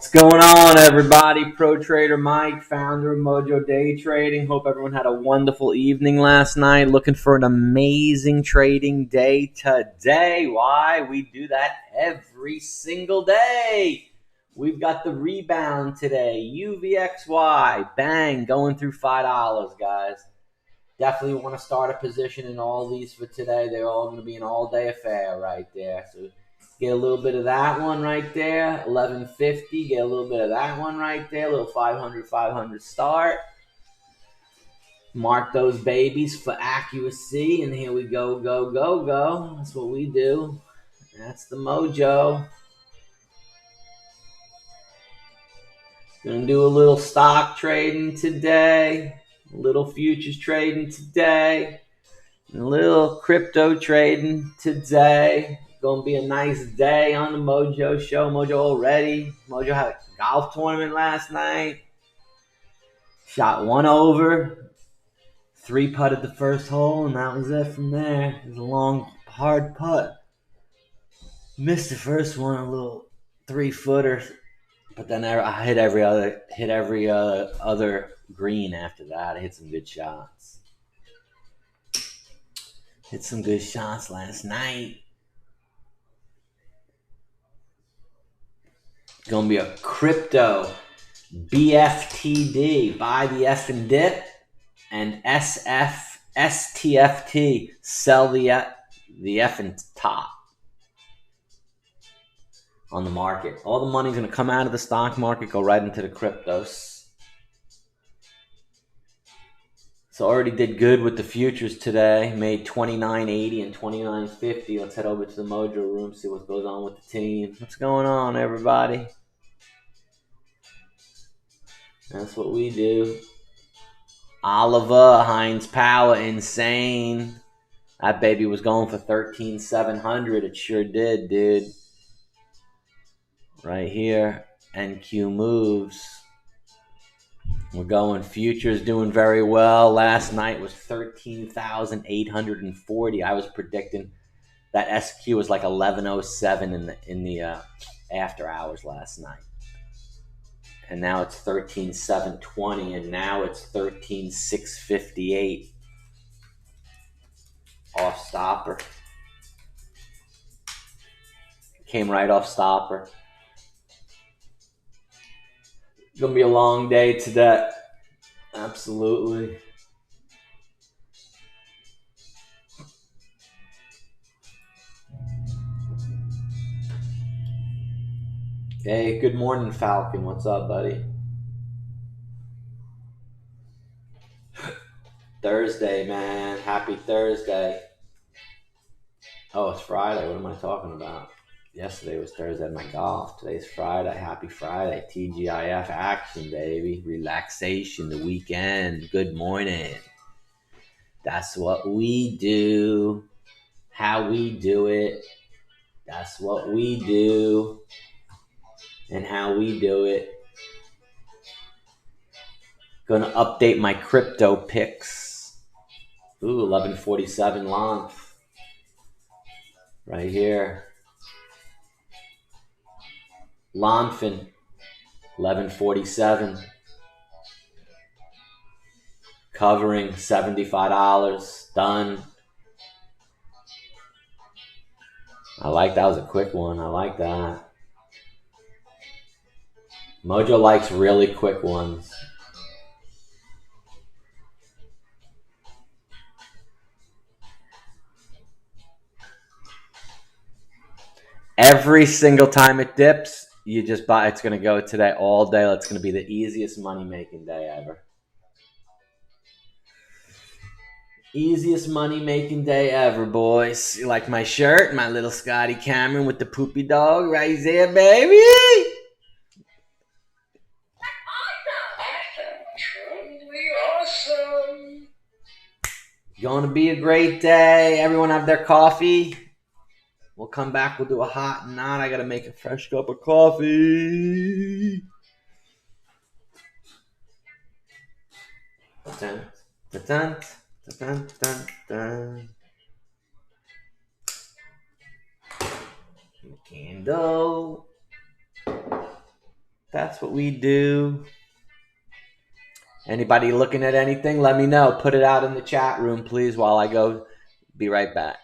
What's going on, everybody? ProTrader Mike, founder of MOJO Day Trading. Hope everyone had a wonderful evening last night. Looking for an amazing trading day today. Why? We do that every single day. We've got the rebound today. UVXY. Bang. Going through $5, guys. Definitely want to start a position in all these for today. They're all going to be an all-day affair right there. So get a little bit of that one right there, 1150. Get a little bit of that one right there, a little 500 start. Mark those babies for accuracy, and here we go, go, go, go. That's what we do. That's the mojo. Gonna do a little stock trading today, a little futures trading today, and a little crypto trading today. Gonna be a nice day on the Mojo show. Mojo already. Mojo had a golf tournament last night. Shot one over. 3-putted the first hole, and that was it from there. It was a long, hard putt. Missed the first one, a little 3-footer, but then I hit every other green after that. I hit some good shots. Hit some good shots last night. Gonna be a crypto BFTD, buy the F and dip, and STFT, sell the F and top on the market. All the money's gonna come out of the stock market, go right into the cryptos. So already did good with the futures today. Made $29.80 and $29.50. Let's head over to the Mojo room, see what goes on with the team. What's going on, everybody? That's what we do. Oliver, Heinz Power, insane. That baby was going for 13,700. It sure did, dude. Right here. NQ moves. We're going futures, doing very well. Last night was 13,840. I was predicting that SQ was like 1107 in the after hours last night. And now it's 13,720, and now it's 13,658. Off stopper. Came right off stopper. Gonna be a long day today. Absolutely. Hey, good morning, Falcon. What's up, buddy? Thursday, man. Happy Thursday. Oh, it's Friday. What am I talking about? Yesterday was Thursday at my golf. Today's Friday. Happy Friday. TGIF action, baby. Relaxation, the weekend. Good morning. That's what we do. How we do it. That's what we do. And how we do it. Gonna update my crypto picks. Ooh, 1147 long. Right here. Lonfin, 1147. Covering $75. Done. I like that. Was a quick one. I like that. Mojo likes really quick ones. Every single time it dips, you just buy. It's going to go today all day. It's going to be the easiest money-making day ever. Easiest money-making day ever, boys. You like my shirt? My little Scotty Cameron with the poopy dog right there, baby. Truly awesome. Going to be a great day. Everyone have their coffee. We'll come back. We'll do a hot and not. I got to make a fresh cup of coffee. Dun, dun, dun, dun, dun, dun. Candle. That's what we do. Anybody looking at anything, let me know. Put it out in the chat room, please, while I go. Be right back.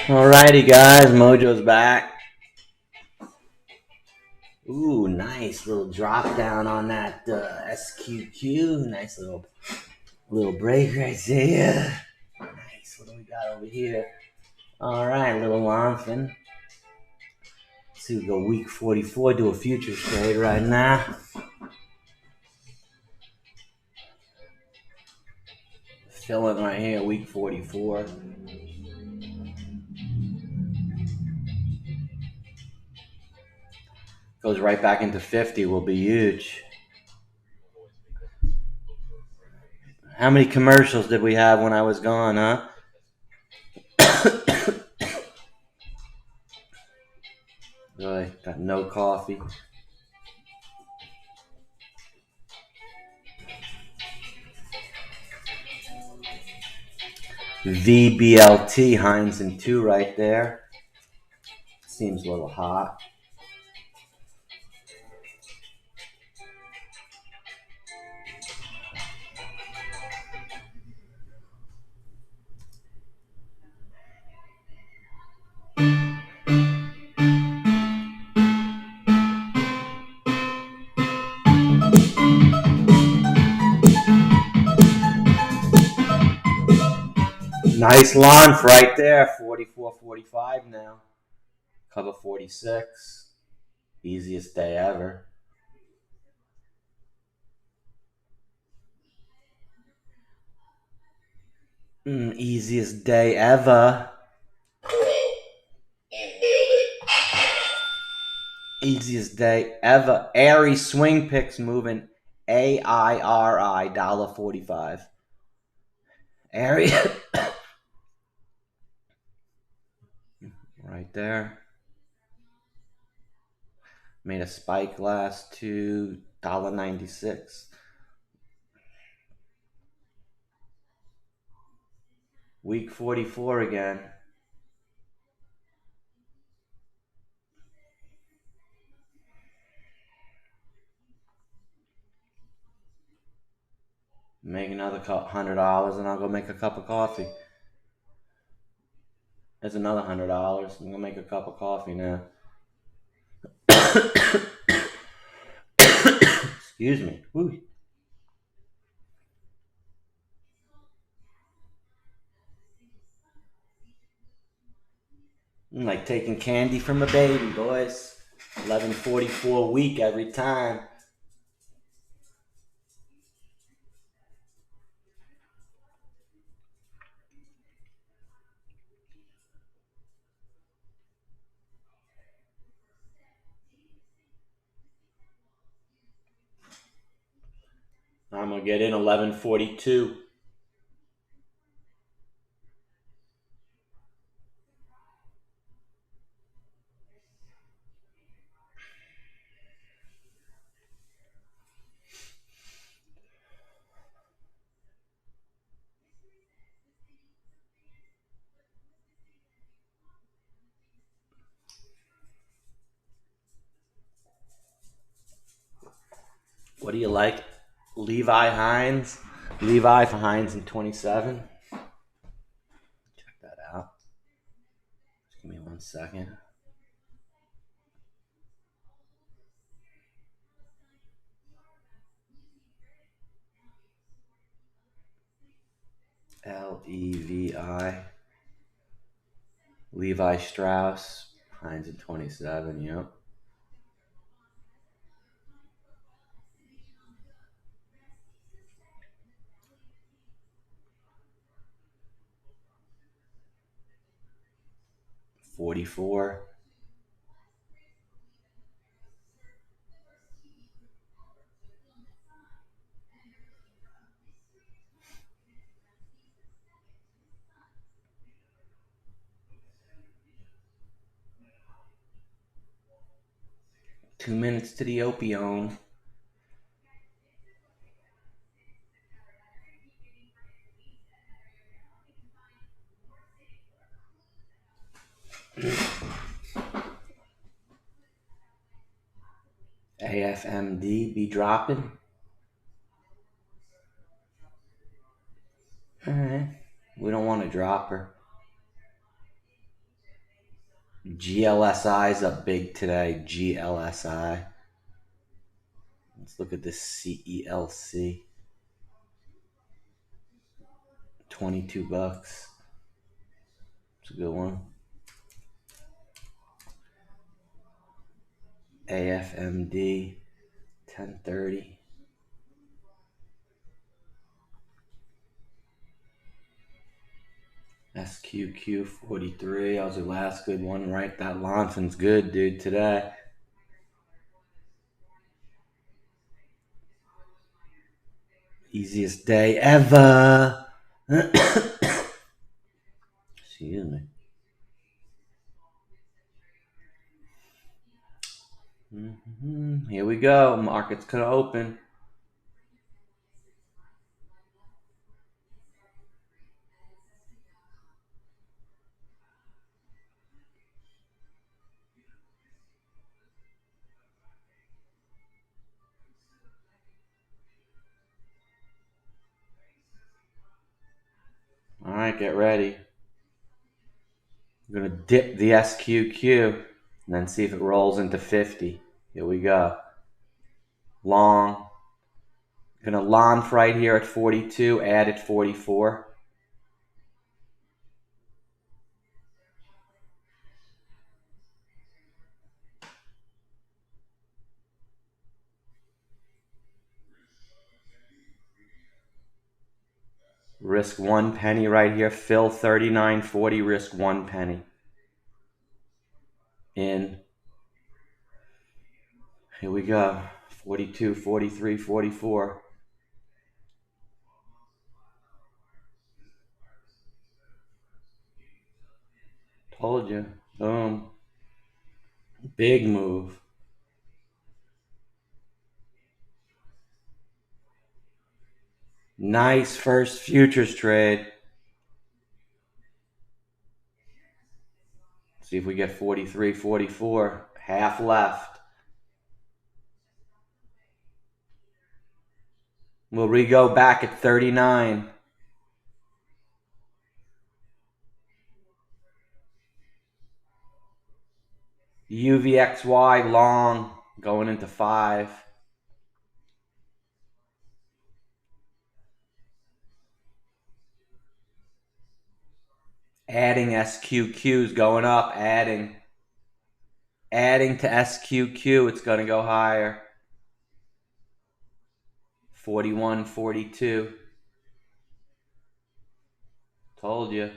Alrighty, guys, Mojo's back. Ooh, nice little drop down on that SQQ. Nice little break right there. Nice. What do we got over here? All right, little Lonfin. Let's see, we go week 44. Do a futures trade right now. Filling right here, week 44. Goes right back into 50. Will be huge. How many commercials did we have when I was gone, huh? Really, got no coffee. VBLT, Heinz and 2 right there. Seems a little hot. Nice launch right there. 44.45 now. Cover 46. Easiest day ever. Easiest day ever. You nailed it. Easiest day ever. Airy swing picks moving. AIRI $1.45. Airy. Right there. Made a spike last to $1.96. Week 44 again. Make another $100 and I'll go make a cup of coffee. There's another $100. I'm gonna make a cup of coffee now. Excuse me. Woo. I'm like taking candy from a baby, boys. 11.44 a week every time. I'm gonna get in 11.42. What do you like? Levi Hines. Levi for Hines in 27. Check that out. Just give me 1 second. Levi. Levi Strauss. Hines in 27, yep. $44. Two minutes to the opium. AFMD be dropping. Alright. We don't want to drop her. GLSI is up big today. GLSI. Let's look at this CELC. 22 bucks. It's a good one. AFMD 1030. SQQ 43. That was the last good one, right? That Lonson's good, dude, today. Easiest day ever. Excuse me. Here we go. Market's gonna open. All right, get ready. I'm gonna dip the SQQ and then see if it rolls into 50. Here we go. Long. Gonna launch right here at 42, add at 44. Risk 1 penny right here. Fill 39.40, risk 1 penny. In. Here we go. 42, 43, 44. Told you. Boom. Big move. Nice first futures trade. See if we get 43, 44. Half left. Will we go back at 39? UVXY long going into 5. Adding SQQ's going up, adding to SQQ, it's going to go higher. 41, 42. Told you.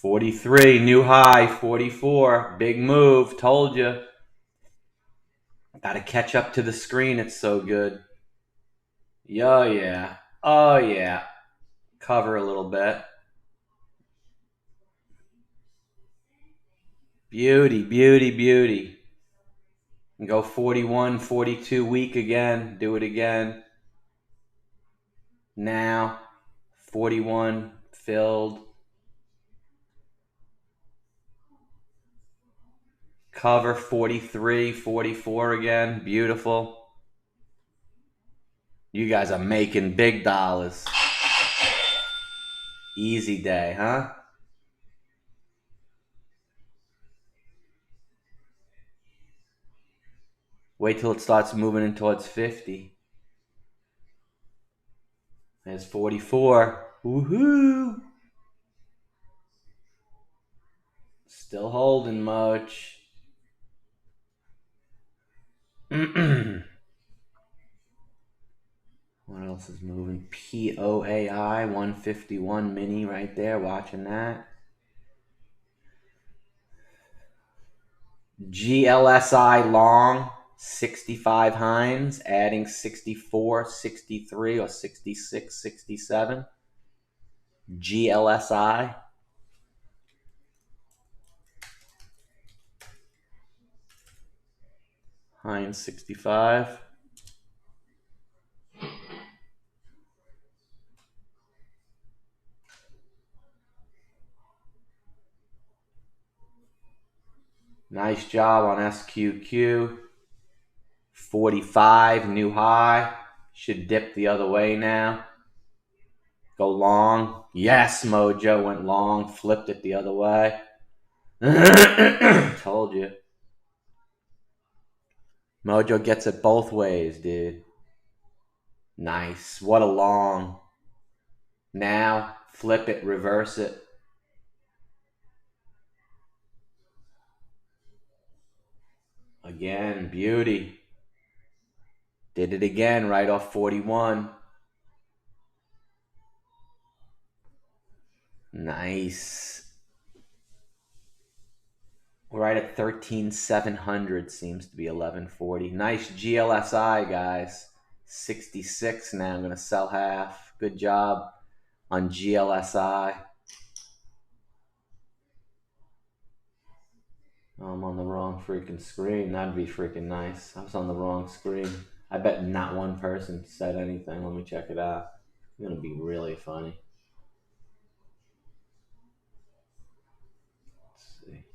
$43, new high. 44, big move. Told you. Got to catch up to the screen. It's so good. Oh yeah. Oh yeah. Cover a little bit. Beauty, beauty, beauty. And go 41, 42 weak again. Do it again. Now. 41 filled. Cover 43, 44 again. Beautiful. You guys are making big dollars. Easy day, huh? Wait till it starts moving in towards 50. There's 44. Woohoo! Still holding much. What else is moving? POAI 151 mini right there. Watching that. GLSI long 65 Hines, adding 64, 63, or 66, 67. GLSI. Hines 65. Nice job on SQQ. 45, new high. Should dip the other way now. Go long. Yes, Mojo went long. Flipped it the other way. Told you. Mojo gets it both ways, dude. Nice. What a long. Now, flip it, reverse it. Again, beauty. Did it again right off 41. Nice. We're right at 13,700. Seems to be 1140. Nice GLSI, guys. 66 now. I'm going to sell half. Good job on GLSI. Oh, I'm on the wrong freaking screen. That'd be freaking nice. I was on the wrong screen. I bet not one person said anything. Let me check it out. It's going to be really funny. Let's see.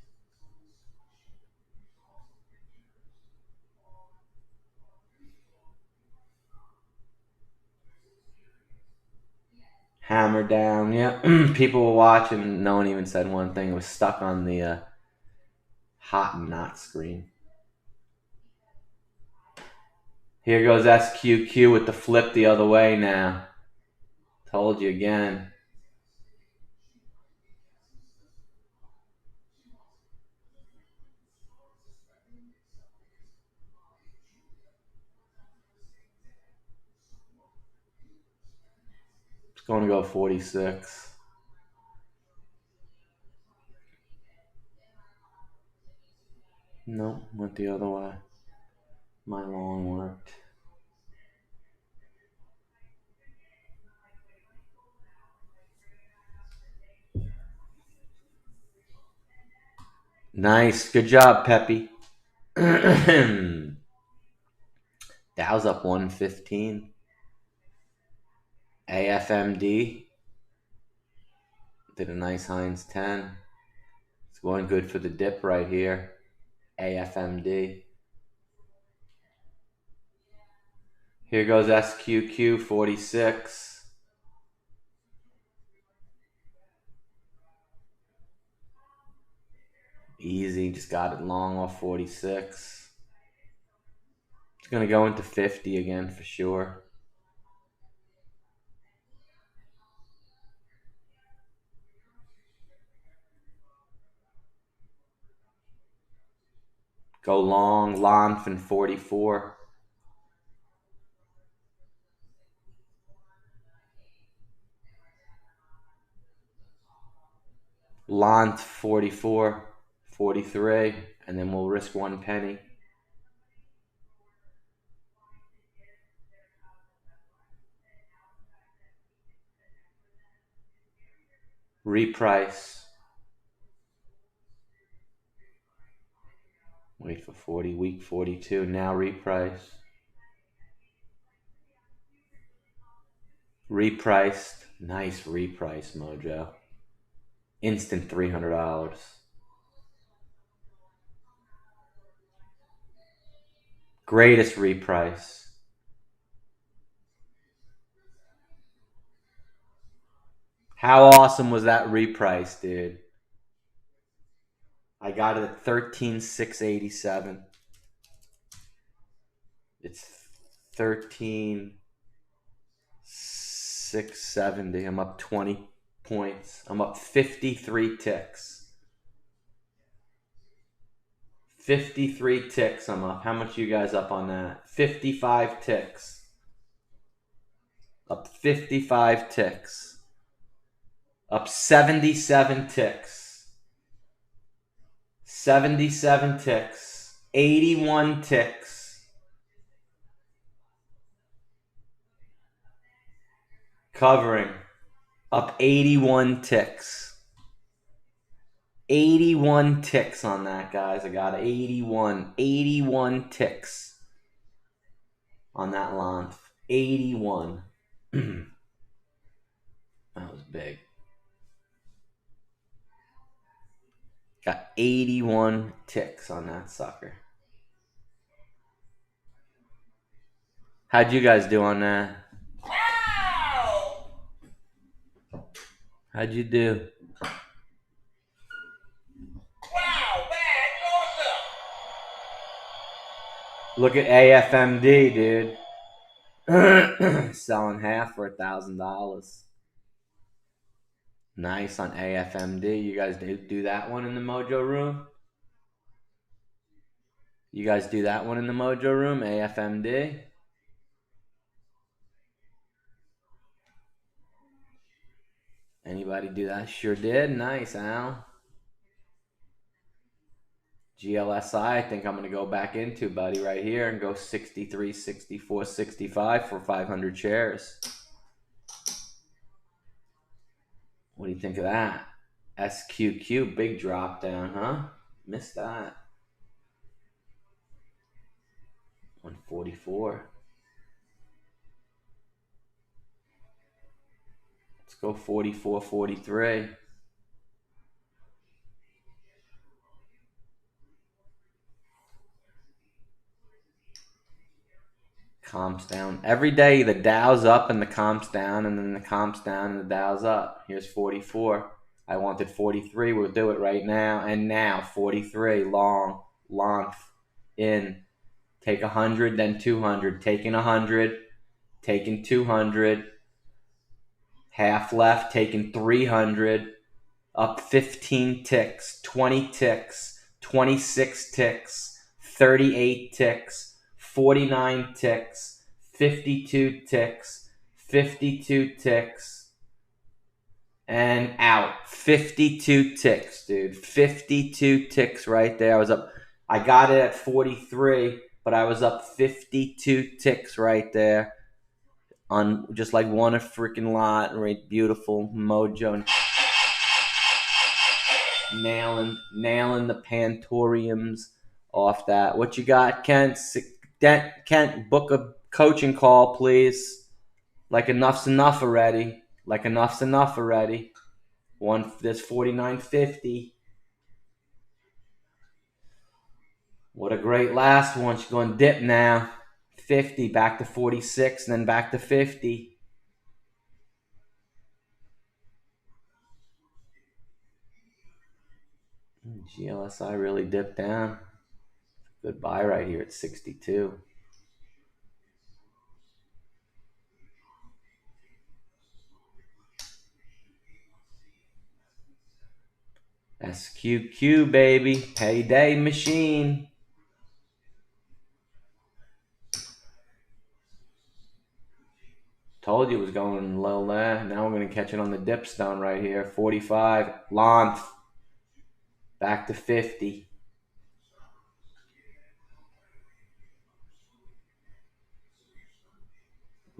Hammer down. Yeah. People were watching. No one even said one thing. It was stuck on the hot and not screen. Here goes SQQ with the flip the other way now. Told you again. It's going to go 46. No, went the other way. My long worked. Nice. Good job, Peppy. Dow's up 115. AFMD did a nice Heinz 10. It's going good for the dip right here. AFMD. Here goes SQQ 46. Easy, just got it long off 46. It's going to go into 50 again for sure. Go long, Lonf in 44. Lonf 44, 43, and then we'll risk 1 penny. Reprice. Wait for 40, week 42, now reprice. Repriced. Nice reprice, Mojo. Instant $300. Greatest reprice. How awesome was that reprice, dude? I got it at 13,687. It's 13,670. I'm up 20 points. I'm up 53 ticks. 53 ticks I'm up. How much you guys up on that? 55 ticks. Up 55 ticks. Up 77 ticks. 77 ticks. 81 ticks. Covering. Up 81 ticks. 81 ticks on that, guys. I got 81. 81 ticks on that Lonf. 81. That was big. Got 81 ticks on that sucker. How'd you guys do on that? How'd you do? Look at AFMD, dude. Selling half for $1,000. Nice on AFMD. You guys do that one in the Mojo room? You guys do that one in the Mojo room, AFMD? Anybody do that? Sure did. Nice, Al. GLSI, I think I'm going to go back into, buddy, right here and go 63, 64, 65 for 500 shares. What do you think of that? SQQ, big drop down, huh? Missed that. 144. Let's go 44, 43. Comps down. Every day the Dow's up and the comp's down, and then the comp's down and the Dow's up. Here's 44. I wanted 43. We'll do it right now. And now 43. Long, in. Take 100, then 200. Taking 100. Taking 200. Half left. Taking 300. Up 15 ticks. 20 ticks. 26 ticks. 38 ticks. 49 ticks, 52 ticks, 52 ticks, and out. 52 ticks, dude. 52 ticks right there. I got it at 43, but I was up 52 ticks right there on just like one a freaking lot. Right, beautiful Mojo. Nailing the Pantoriums off that. What you got, Kent? Kent, book a coaching call, please. Like enough's enough already. There's 49.50. What a great last one. She's going to dip now. 50 back to 46, and then back to 50. GLSI really dipped down. Good buy right here at 62. SQQ, baby. Payday machine. Told you it was going low there. Now we're going to catch it on the dipstone right here. 45. Launch. Back to 50.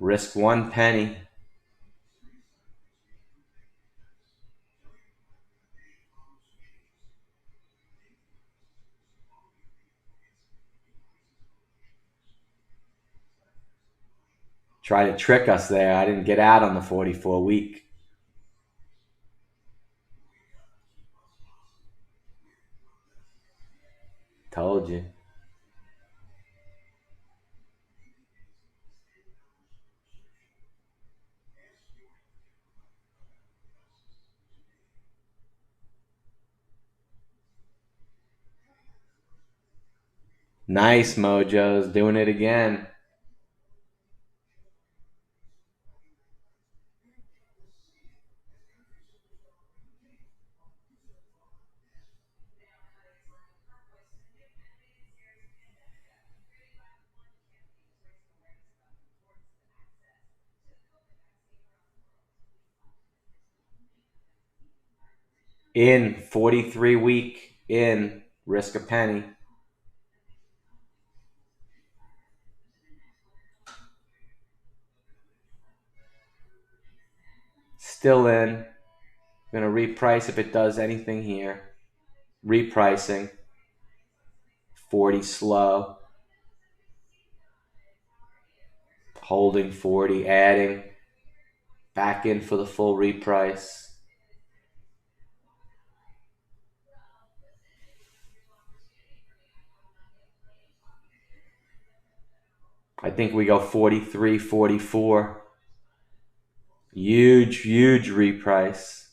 Risk 1 penny. Try to trick us there. I didn't get out on the 44 week. Told you. Nice, Mojo's doing it again. In 43 week, in risk a penny. Still in. I'm going to reprice if it does anything here. Repricing. 40 slow. Holding 40, adding. Back in for the full reprice. I think we go 43, 44. Huge, huge reprice.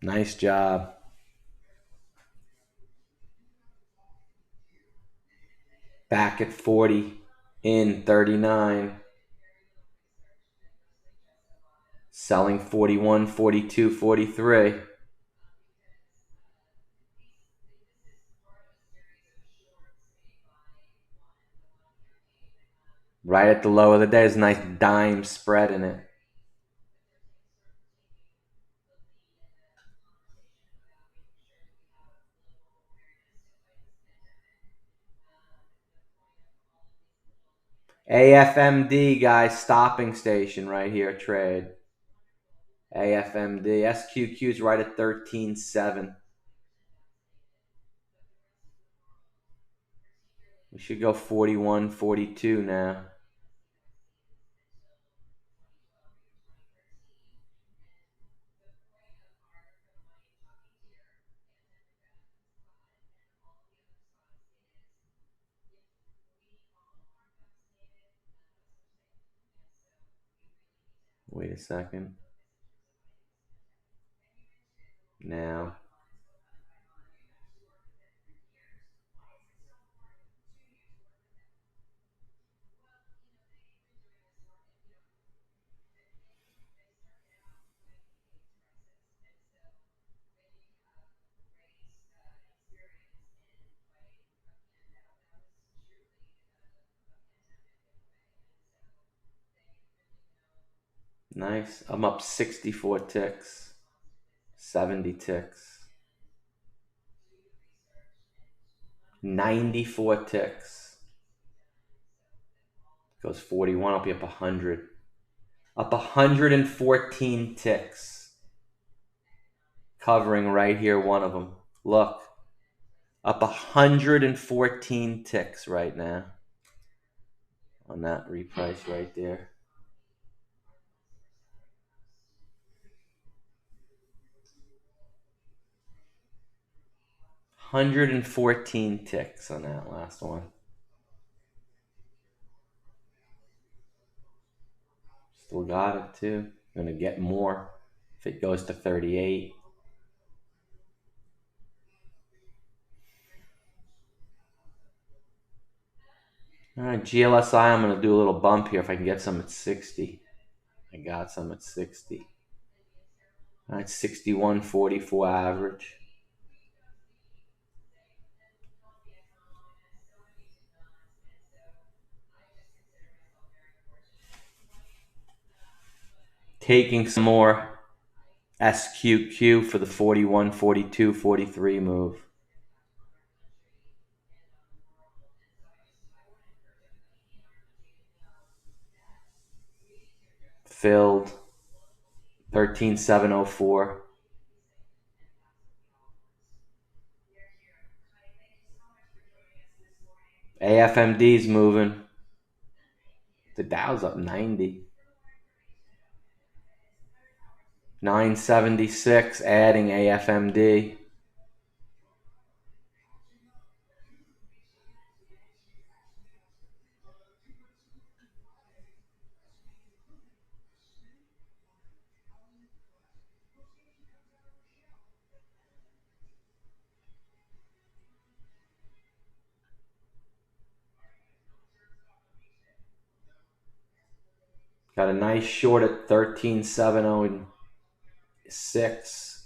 Nice job. Back at 40, in 39. Selling 41, 42, 43. Right at the low of the day, there's a nice dime spread in it. AFMD, guys, stopping station right here, trade. AFMD. SQQ's right at 13.7. We should go 41, 42 now. Wait a second. Now. Nice. I'm up 64 ticks. 70 ticks. 94 ticks. Goes 41, I'll be up 100. Up 114 ticks. Covering right here, one of them. Look. Up 114 ticks right now. On that reprice right there. $114 ticks on that last one. Still got it too. Gonna get more if it goes to 38. All right, GLSI, I'm gonna do a little bump here if I can get some at 60. I got some at 60. All right, 61.44 average. Taking some more SQQ for the 41, 42, 43 move. Filled 13,704. AFMD's moving. The Dow's up 90. 976, adding AFMD. Got a nice short at 13,706.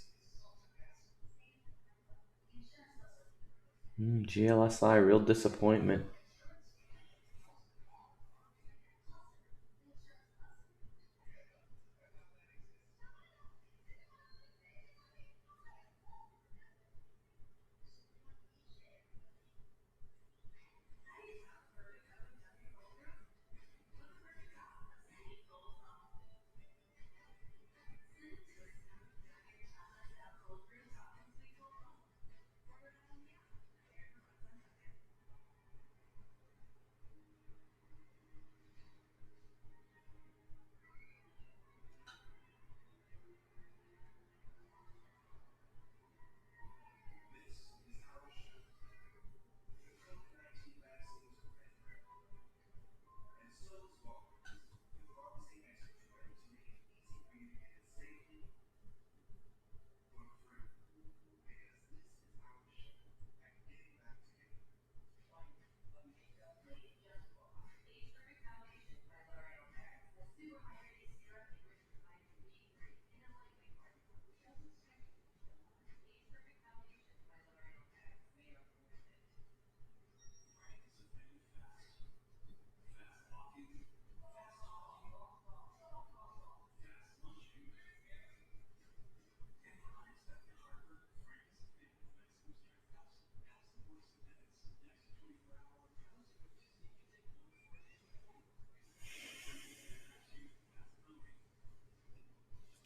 GLSI, real disappointment.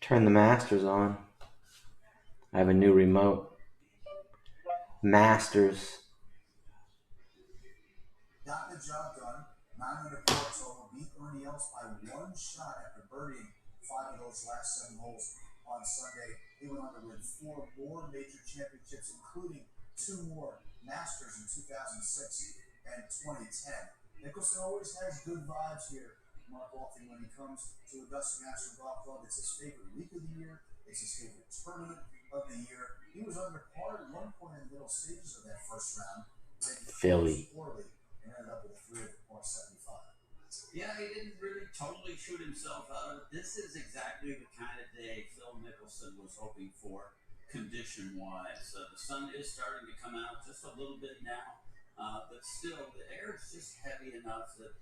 Turn the Masters on. I have a new remote. Masters. Got the job done. 9 under par total. Beat Ernie Els by 1 shot after birdieing 5 of those last 7 holes on Sunday. He went on to win 4 more major championships, including 2 more Masters in 2006 and 2010. Nicholson always has good vibes here, Mark Walton, when he comes to Augusta National Golf Club. It's his favorite week of the year. It's his favorite tournament of the year. He was under par at one point in the middle stages of that first round. Philly. Poorly and ended up with a 3 over par 75. Yeah, he didn't really totally shoot himself out of it. This is exactly the kind of day Phil Mickelson was hoping for, condition-wise. The sun is starting to come out just a little bit now, but still, the air is just heavy enough that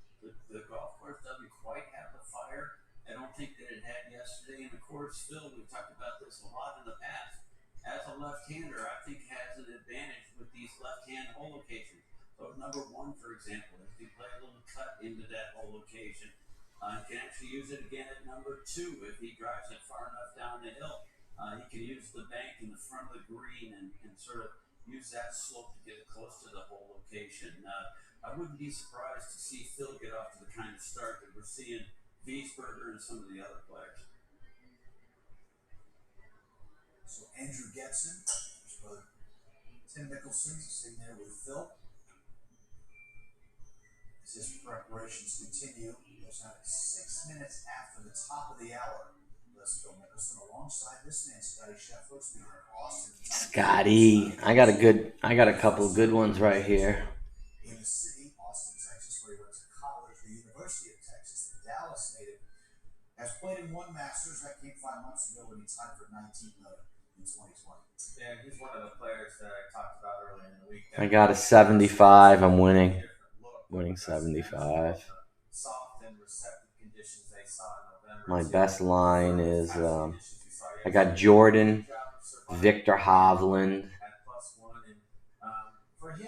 the golf course doesn't quite have the fire. I don't think that it had yesterday. And of course, Phil, we've talked about this a lot in the past, as a left-hander, I think has an advantage with these left-hand hole locations. So number 1, for example, if you play a little cut into that hole location, you can actually use it again at number 2 if he drives it far enough down the hill. He can use the bank in the front of the green and sort of use that slope to get it close to the hole location. I wouldn't be surprised to see Phil get off to the kind of start that we're seeing Wiesberger and some of the other players. So Andrew Getson, his brother Tim Mickelson, sitting there with Phil. As his preparations continue, goes out at 6 minutes after the top of the hour. Let's Phil Mickelson alongside this man, Scotty Scheffler, behind Austin. Scotty. I got a couple good ones right here. In the city, Austin, Texas, where he went to college, the University of Texas, the Dallas native, has played in 1 Masters. That came 5 months ago when he tied for 19th in 2020. Yeah, he's one of the players that I talked about earlier in the week. I got a 75. I'm winning. Winning 75. Soft and receptive conditions they saw in November. My best line is I got Jordan, Victor Hovland,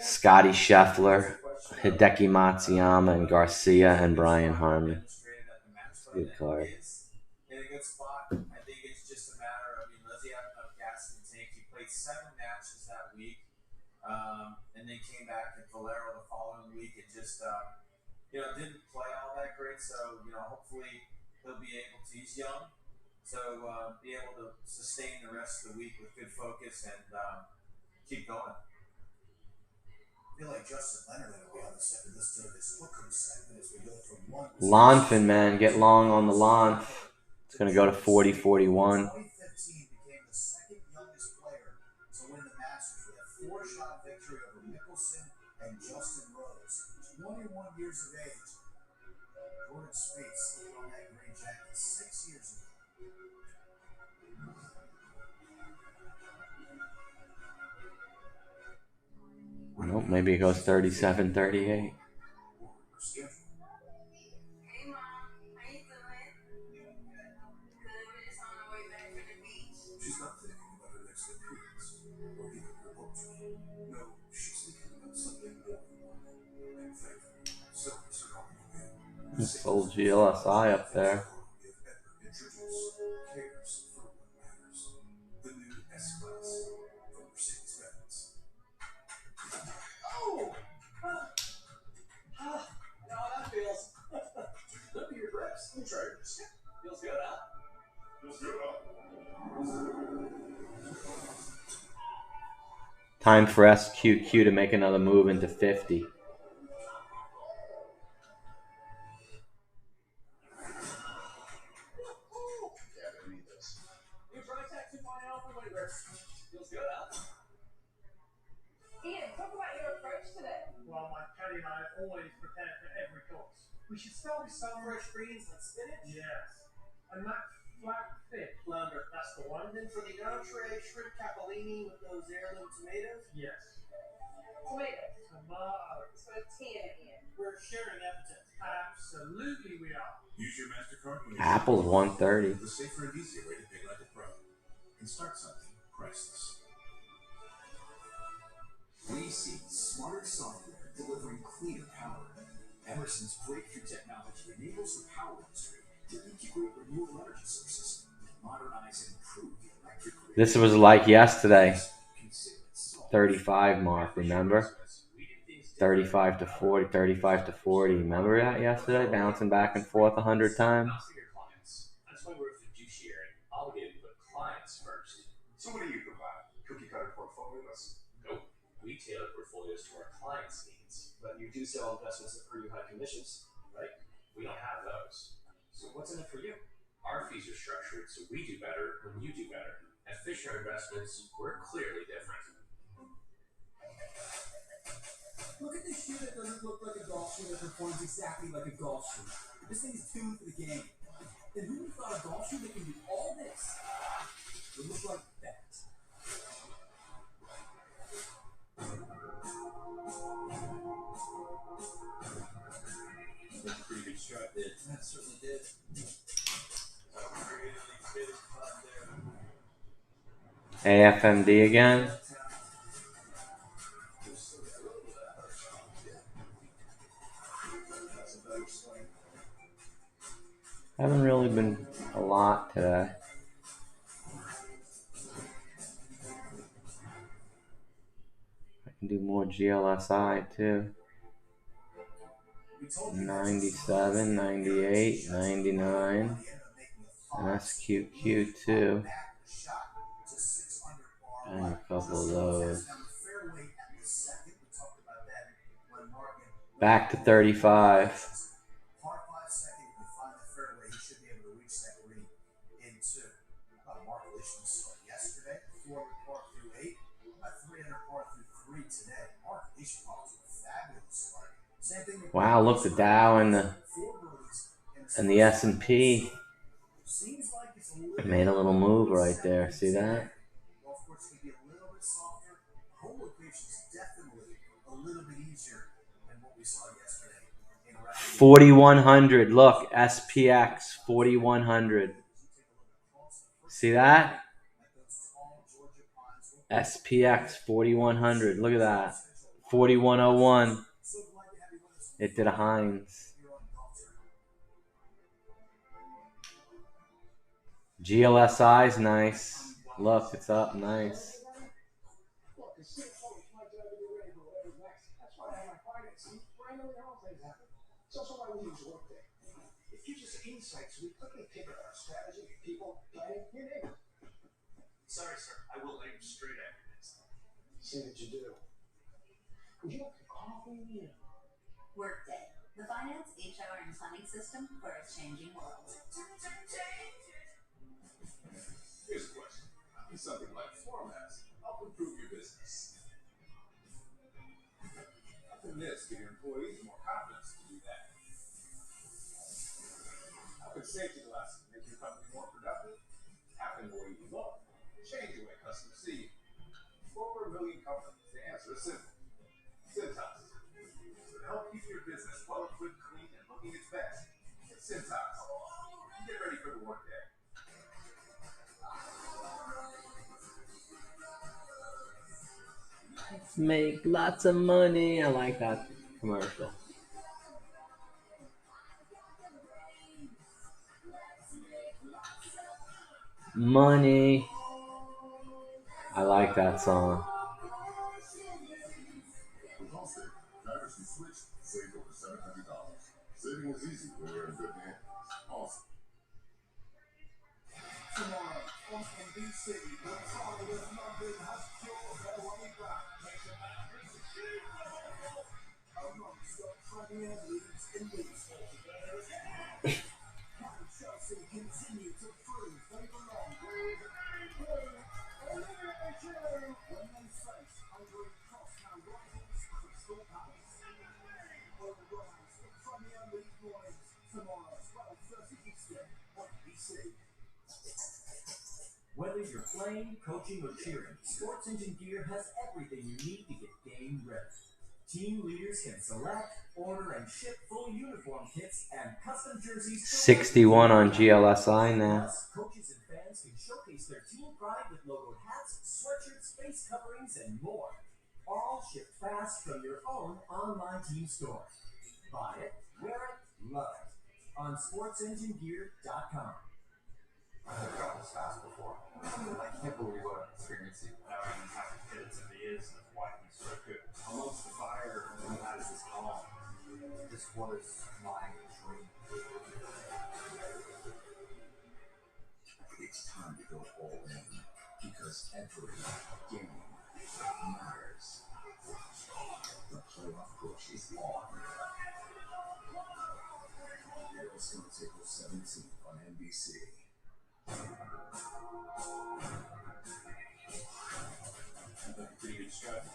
Scotty Scheffler, Hideki Matsuyama, and Garcia, and Brian Harmon. Good card. In a good spot. I think it's just a matter of, does he have enough gas in the tank? He played 7 matches that week, and then came back at Valero the following week and just, didn't play all that great. So, hopefully he'll be able to. He's young, so be able to sustain the rest of the week with good focus and keep going. I feel like Justin Leonard will be on the second list of this Futrures segment as we go from 1. Lonfin, man. Get long on the Lonf. It's going to go to 40-41. 2015 became the second youngest player to win the Masters with a 4-shot victory over Mickelson and Justin Rose. 21 years of age. Jordan Spieth slipped on that green jacket 6 years ago. Nope, maybe it goes 37-38. Hey, Mom. How you doing? Good. We're just on our way back from the beach. She's not thinking about her next appearance or even her poetry. No, she's thinking about something more and faithful. So is her own. This old GLSI up there. Introduce cares for what matters. The new S-Class from Mercedes-Benz. Oh! I know how that feels. Look at your grips. Futrures. Feels good, huh? Feels good, huh? Time for SQQ to make another move into 50. Feels good, huh? Ian, talk about your approach today. Well, my caddy and I are always prepared for every course. We should start with some Fresh greens and spinach? Yes. And that flat fit flounder, that's the one. And then for the entree, shrimp capellini with those heirloom tomatoes? Yes. Tomatoes. Tomato. Let's put a T in it, Ian. We're sharing appetites. Absolutely we are. Use your MasterCard when you Apple's 130. the safer and easier way to pay like a pro and start something priceless. We see smarter software delivering cleaner power. Emerson's breakthrough technology enables the power industry to integrate renewable energy sources, modernize This was like yesterday. 35 mark, remember? 35 to 40, 35 to 40. Remember that yesterday? Bouncing back and forth 100 times. That's why we're a fiduciary, obligated to put clients first. So what do you provide? Cookie cutter portfolios? Nope. We tailor portfolios to our clients' needs. But you do sell investments that earn you high commissions, right? We don't have those. So what's in it for you? Our fees are structured so we do better when you do better. At Fisher Investments, we're clearly different. Look at this shoe that doesn't look like a golf shoe that performs exactly like a golf shoe. This thing is tuned for the game. And who would have thought a golf shoe that can do all this would look like that? That's a pretty good strut, did. That certainly did. AFMD again. Haven't really been a lot today. I can do more GLSI too. 97, 98, 99, and SQQ too. And a couple of those. Back to 35. Wow, look, the Dow and the S&P made a little move right there. See that? 4,100. Look, SPX 4,100. See that? SPX 4,100. Look at that. 4,101. It did a Heinz. GLSI is nice. Look, it's up nice. It gives us insights. We quickly pivot our strategy, people, planning, you name it. Sorry, sir. I will lay you straight after this. Say that you do. Would you like a coffee? Workday, the finance, HR, and planning system for a changing world. Here's a question. Something like formats help improve your business. How can this give your employees more confidence to do that? How can safety glasses make your company more productive? Happen the way you look. Change the way customers see you. For over 1 million companies, the answer is simple. Cintas. To help keep your business well equipped, clean, and looking its best, it's Cintas. Get ready for the workday. Make lots of money. I like that commercial. Money. I like that song. Drivers who switched saved over $700. Saving is easy when you're in good hands. Awesome. Tomorrow on NBC, the trial of London has cured their way back. Amongst the Premier League's elite. Can Chelsea continue to prove they belong? When they face Hungary crosstown rivals Crystal Palace. All rise for Premier League mornings tomorrow, 12:30 Eastern on NBC. Whether you're playing, coaching, or cheering, Sports Engine Gear has everything you need to get game ready. Team leaders can select, order, and ship full uniform kits and custom jerseys. 61 on GLSI now. Plus, coaches and fans can showcase their team pride with logoed hats, sweatshirts, face coverings, and more. All shipped fast from your own online team store. Buy it, wear it, love it on SportsEngineGear.com. I've never gotten this fast before. I can't believe what I'm experiencing. Now I even have to get it to the ears of why he's so good. Amongst the fire, and that is his calm. This was my dream. It's time to go all in because every game matters. The playoff push is on. Arizona April 17th on NBC. That's a pretty good strategy.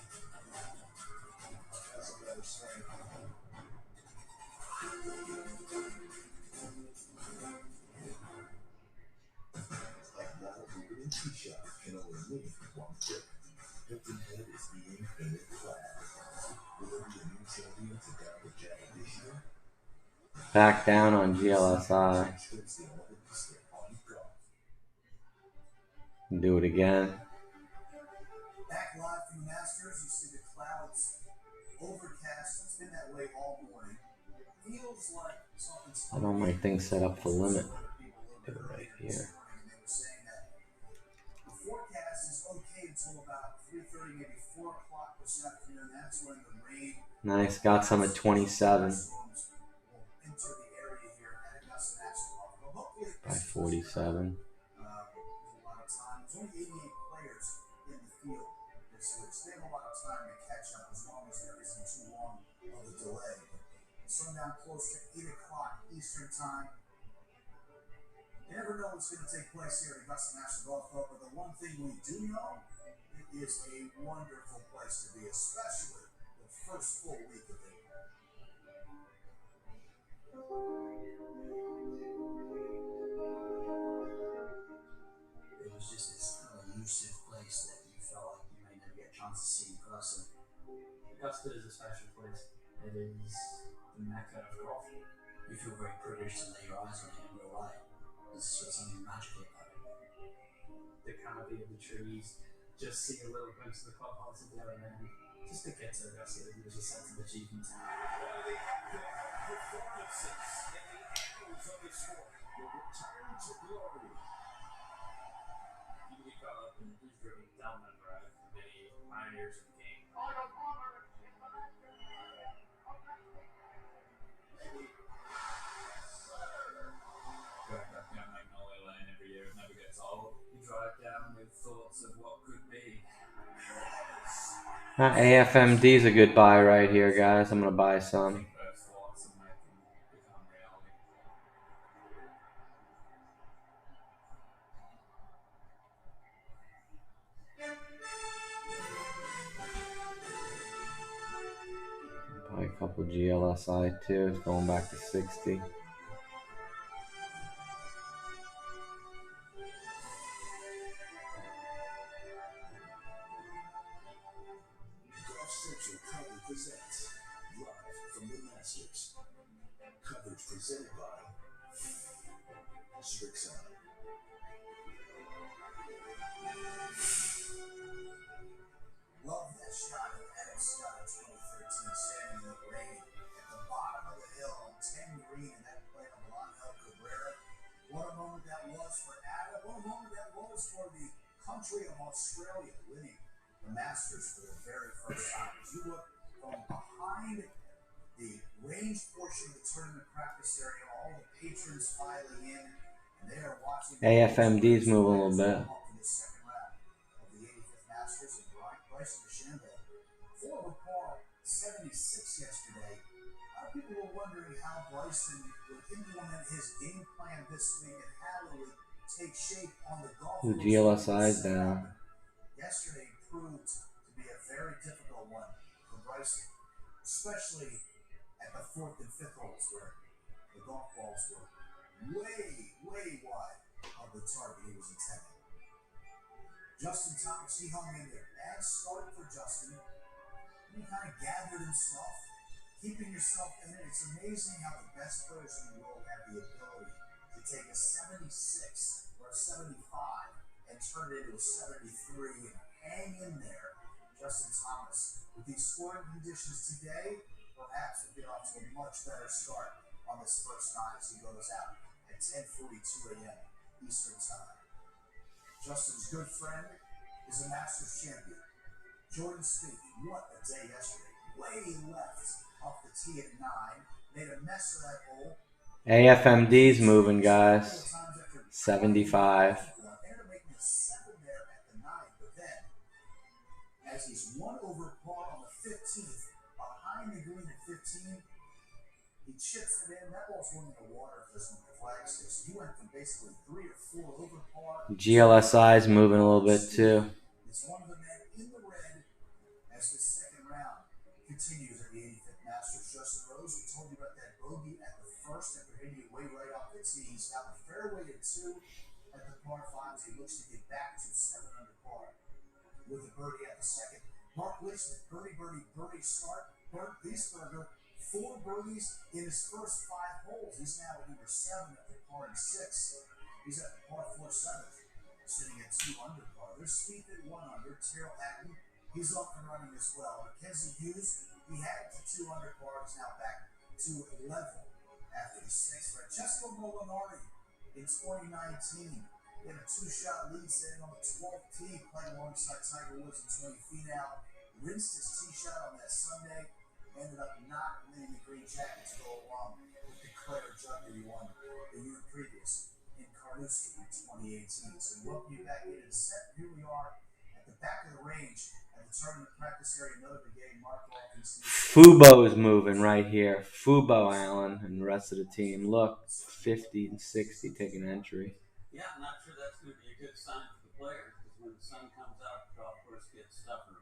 That's a better strategy. Like that opening tee shot can only mean one thing. Hilton Head is the infinite flag. Will there be a new champion to down the jet this year? Back down on GLSI. Do it again. Back live from the Masters, you see the clouds overcast. It's been that way all morning. Feels like something's I don't my thing set up for limit. Do it right here. They were saying that the forecast is okay until about 3:30, maybe 4 o'clock this afternoon. That's when the rain. Nice, got some at 27 Will enter the area here at Augusta National. Well, hopefully, by 47. there's a lot of time. There's only 88 players in the field this week. So they have a lot of time to catch up as long as there isn't too long of a delay. Sundown close to 8 o'clock Eastern time. You never know what's going to take place here at Augusta National Golf Club, but the one thing we do know, it is a wonderful place to be, especially the first full week of it. It was just this kind of elusive place that you felt like you may never get a chance to see in person. Augusta is a special place. It is the mecca of golf. You feel very privileged to lay your eyes on it in real life. There's something magical about it. The canopy of the trees, just see a little glimpse of the clubhouse at the other end. Just to get to Augusta, there's a sense of achievement. Performances and the echoes of his sport will return to glory. You can get caught up in who's driven down that drive for many pioneers of the game. Drive back down Magnolia Lane every year, it never gets old. You drive down with thoughts of what could be. AFMD is a good buy right here, guys. I'm going to buy some. Those thoughts and make them become reality. Buy a couple GLSI too. It's going back to 60. Golf Central proudly presents Live from the Masters. Coverage presented by Strixon. Love that shot of Adam Scott in 2013, standing in the rain at the bottom of the hill on 10 green, and that play on Angel Cabrera. What a moment that was for Adam. What a moment that was for the country of Australia, winning the Masters for the very first time. As you look from behind the range portion of the tournament practice area, all the patrons filing in, and they are watching. AFMD's moving a little bit. For the second round of the 85th Masters, and Bryson DeChambeau, 4 over par 76 yesterday. A lot of people were wondering how Bryson would implement his game plan this week and how it would take shape on the golf course. GLSI's down. Yesterday proved to be a very difficult one for Bryson, especially at the 4th and 5th holes where the golf balls were way wide of the target he was intending. Justin Thomas, he hung in there. Bad start for Justin. He kind of gathered himself, keeping yourself in it. It's amazing how the best players in the world have the ability to take a 76 or a 75 and turn it into a 73 and hang in there. Justin Thomas, with these scoring conditions today, perhaps will get off to a much better start on this first night as he goes out at 10:42 a.m. Eastern Time. Justin's good friend is a Masters champion. Jordan Spieth, what a day yesterday. Way left off the tee at 9. Made a mess of that hole. AFMD's moving, guys. 75. Ended up making a 7 there at the 9, but then, as he's 1 over par on the 15th, behind the green at 15, he chips it in. That ball's going in the water if there's no flag sticks. He went from basically 3 or 4 over par. GLSI's moving a little bit too. It's one of the men in the red as the second round continues at the 85th Masters. Justin Rose, we told you about that bogey at the first after hitting it way right off the tee. He's got the fairway at 2 at the par 5 as he looks to get back to 7 under par with the birdie at the second. Mark Leishman, birdie start. Bert Wiesberger, 4 birdies in his first 5 holes. He's now at number 7 at the par 6. He's at the par 4 7th, sitting at 2 under par. There's Spieth at 1 under. Tyrrell Hatton, he's off and running as well. Mackenzie Hughes, he had to 2 under par. He's now back to 11 after the 6th. Francesco Molinari in 2019, he had a 2-shot lead sitting on the 12th tee, playing alongside Tiger Woods in 20 feet out. Rinsed his tee shot on that Sunday. Ended up not winning the Green Jackets go along with the Claire Jug that he won the year previous in Carnoustie in 2018. So welcome you back into the set. Here we are at the back of the range at the tournament practice area. Another brigade, Mark Waltons. Fubo's moving right here. Fubo, Allen, and the rest of the team. Look, 50 and 60 taking entry. Yeah, I'm not sure that's going to be a good sign for the players because when the sun comes out, the golf course gets tougher.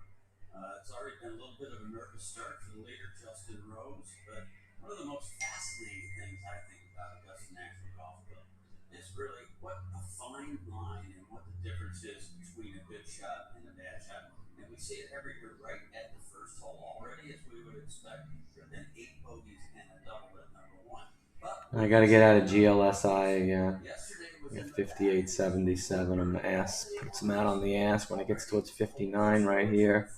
It's already been a little bit of a nervous start for the leader, Justin Rose. But one of the most fascinating things I think about Augusta National Golf Club is really what a fine line and what the difference is between a good shot and a bad shot. And we see it every year right at the first hole already, as we would expect. There have been 8 bogeys and a double at number 1. But I got to get out of GLSI again. yesterday was Yeah, 58.77 on the ass. Puts him out on the ass when it gets towards 59 right here.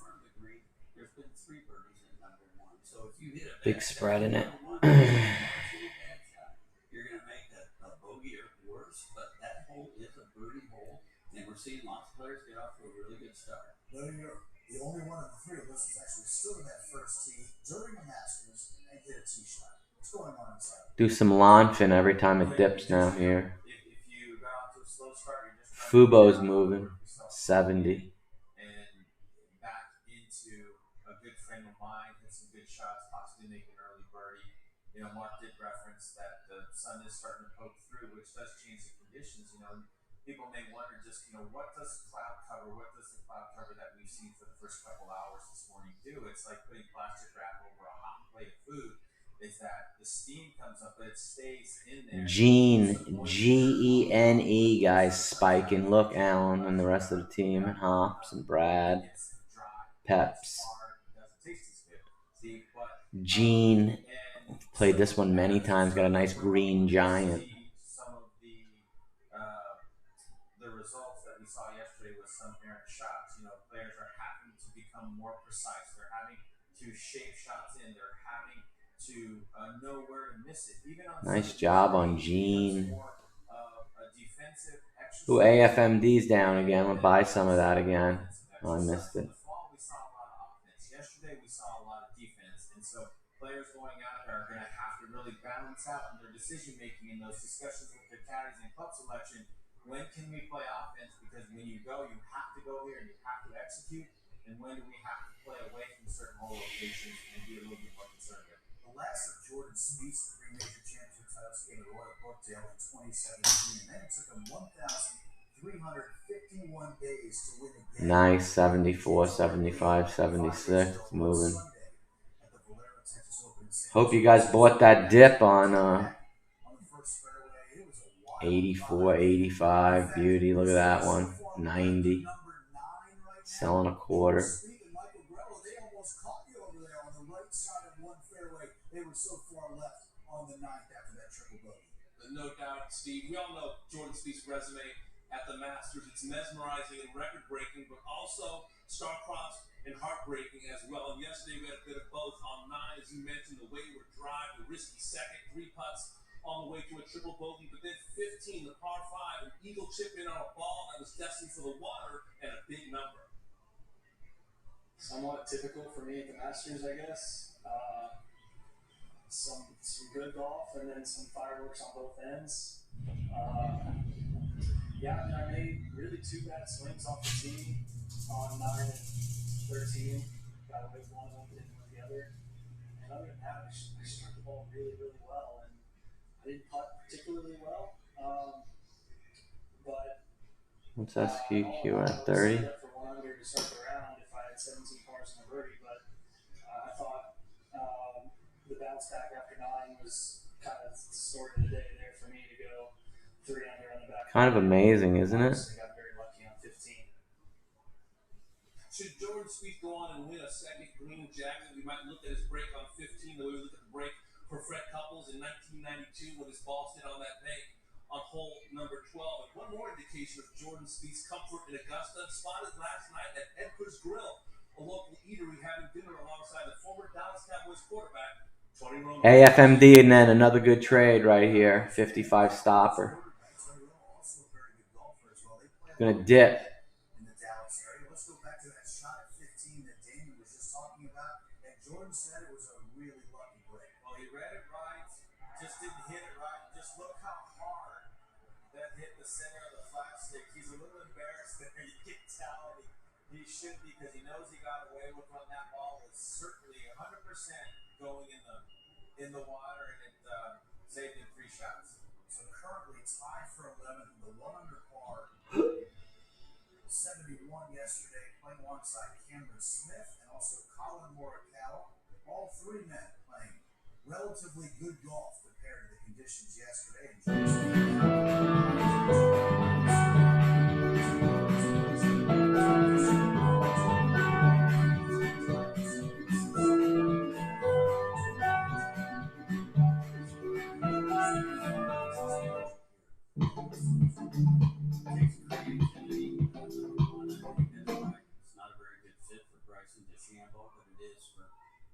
There's been 3 birdies at number 1. So if you hit a Big bad spread shot in at it. number 1, you're going to make a bogey or worse. But that hole is a birdie hole, and we're seeing lots of players get off to a really good start. Well, you're the only one of the 3 of us who's actually stood in that first tee during the Masters and hit a tee shot. What's going on inside? Do some launch fin every time it dips now here. If you got off to a slow start, you're just Fubo's moving. 70. and back into a good frame of mind, hit some good shots, possibly make an early birdie. You know, Mark did reference that the sun is starting to poke through, which does change the conditions. You know, people may wonder just, you know, what does cloud cover that we've seen for the first couple hours this morning do? It's like putting plastic wrap over a hot plate of food. Is that the steam comes up, but it stays in there. Gene, Gene, guys, spiking. Look, Allen and the rest of the team, and Hops and Brad, Peps. Gene, played this one many times, got a nice green giant. Some of the results that we saw yesterday with some errant shots. You know, players are having to become more precise. They're having to shape shots in. They're having to know where to miss it. Even on Nice job on Gene. a defensive exercise. Ooh, AFMD's down again. We'll buy some of that again. Oh, I missed it. In the fall, we saw a lot of offense. Yesterday, we saw a lot of defense. And so players going out there are going to have to really balance out in their decision-making in those discussions with their caddies and club selection. When can we play offense? Because when you go, you have to go here and you have to execute. And when do we have to play away from certain hole locations and be a little bit more conservative? The last of Jordan Spieth's 3 major championship titles came to Royal Brookdale in 2017, and then it took him 1,351 days to win the game. Nice, 74, 75, 76. Moving. Hope you guys bought that dip on 84, 85. Beauty. Look at that one. 90. Selling a quarter. They almost caught you over there on the right side of one fairway. They were so far left on the 9th after that triple bogey. No doubt, Steve. We all know Jordan Spieth's resume at the Masters. It's mesmerizing and record-breaking, but also star-crossed and heartbreaking as well. And yesterday we had a bit of both on 9, as you mentioned, the wayward drive, the risky second, 3 putts on the way to a triple bogey, but then 15, the par 5, an eagle chip in on a ball that was destined for the water and a big number. Somewhat typical for me at the Masters, I guess. Some good golf and then some fireworks on both ends. Yeah, I mean, I made really 2 bad swings off the tee on 9 and 13. Got away with one of them, didn't win the other. And other than that, I struck the ball really, really well. And I didn't putt particularly well. But What's SQQ at 30? For 1 under to start the round if I had 17 pars and a birdie, but I thought the bounce back after 9 was kind of the story of the day there for me to go 3 under on the back. Kind of amazing, isn't it? I got very lucky on 15. Should Jordan Spieth go on and win a second green jacket, we might look at his break on 15 the way we look at the break for Fred Couples in 1992 when his ball hit on that bank on hole number 12. And one more indication of Jordan Spieth's comfort in Augusta, spotted last night at Edgar's Grill, a local eatery, having dinner alongside the former Dallas Cowboys quarterback, Tony Romo. AFMD, and then another good trade right here. 55 stopper. Gonna dip. In the Dallas area. Let's go back to that shot at 15 that Damon was just talking about. And Jordan said it was a really lucky break. Well, he read it right, just didn't hit it right. Just look how hard that hit the center of the flat stick. He's a little embarrassed there. You can tell he should be, because he knows he got away with one. That ball was certainly 100% going in the water, and it saved him 3 shots. So currently tied for 11 from the 1 under par. 71 yesterday, playing alongside Cameron Smith and also Colin Morikawa. All 3 men playing relatively good golf compared to the conditions yesterday.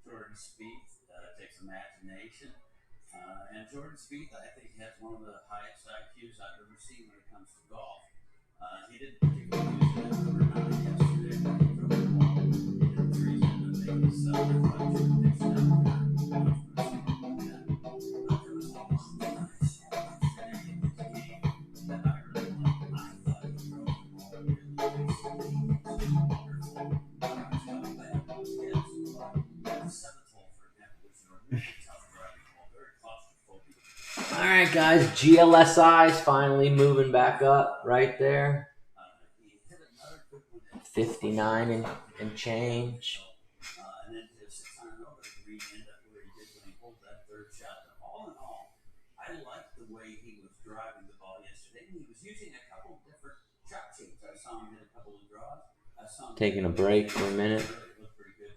Jordan Spieth. Takes imagination. And Jordan Spieth, I think, has one of the highest IQs I've ever seen when it comes to golf. He didn't particularly use that number 9 yesterday, but he drove the ball in 3s and make himself a bunch of picks down there. There was one thing I saw yesterday in this game that I really liked. I thought he drove the ball really nicely. It was wonderful. Coming back on the edge, the 7th hole, for example, was a really tough driving hole, very claustrophobic. All right, guys. GLSI is finally moving back up right there. 59 and change. And then to 600 over the green, end up where he did when he pulled that 3rd shot. But all in all, I liked the way he was driving the ball yesterday. He was using a couple different shot shapes. I saw him hit a couple of draws. I saw him Taking a break for a minute. It looked pretty good.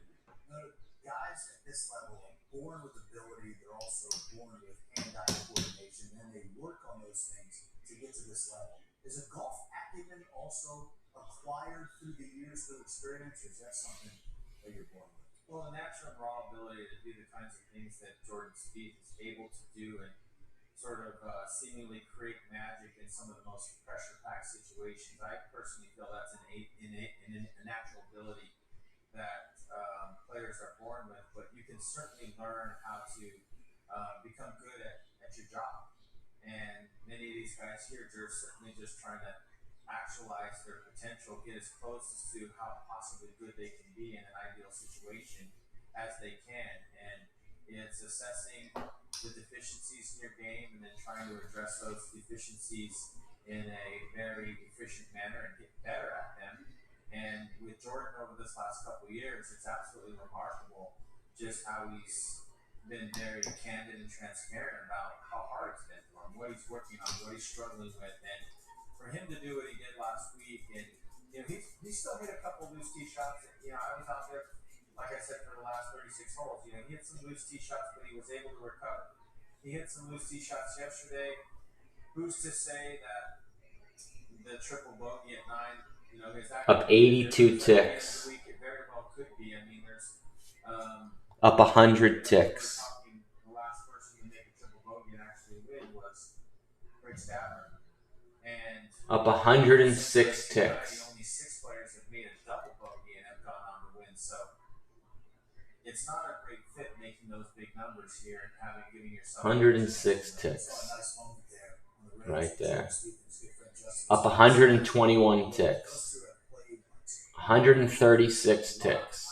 Guys at this level are born with ability. They're also born with hand-eye coordination, and they work on those things to get to this level. Is a golf acumen also acquired through the years of experience, or is that something that you're born with? Well, the natural and raw ability to do the kinds of things that Jordan Spieth is able to do, and sort of seemingly create magic in some of the most pressure-packed situations. I personally feel that's a natural ability that players are born with, but you can certainly learn how to become good at your job. And many of these guys here are certainly just trying to actualize their potential, get as close as to how possibly good they can be in an ideal situation as they can. And it's assessing the deficiencies in your game and then trying to address those deficiencies in a very efficient manner and get better at them. And with Jordan over this last couple of years, it's absolutely remarkable just how he's been very candid and transparent about how hard it's been for him, what he's working on, what he's struggling with. And for him to do what he did last week, and he still hit a couple loose tee shots. And, I was out there, like I said, for the last 36 holes. He hit some loose tee shots, but he was able to recover. He hit some loose tee shots yesterday. Who's to say that the triple bogey at 9, is that up 82 ticks. It very well could be. I mean, there's up 100 ticks. The last person to make a triple bogey and actually win. Up 106 ticks. The only 6 players have made a double bogey and have gone on to win. So it's not a great fit making those big numbers here and giving yourself 106 ticks. a nice moment there on the Right there. good friend Justin. Up 121 ticks. 136 ticks.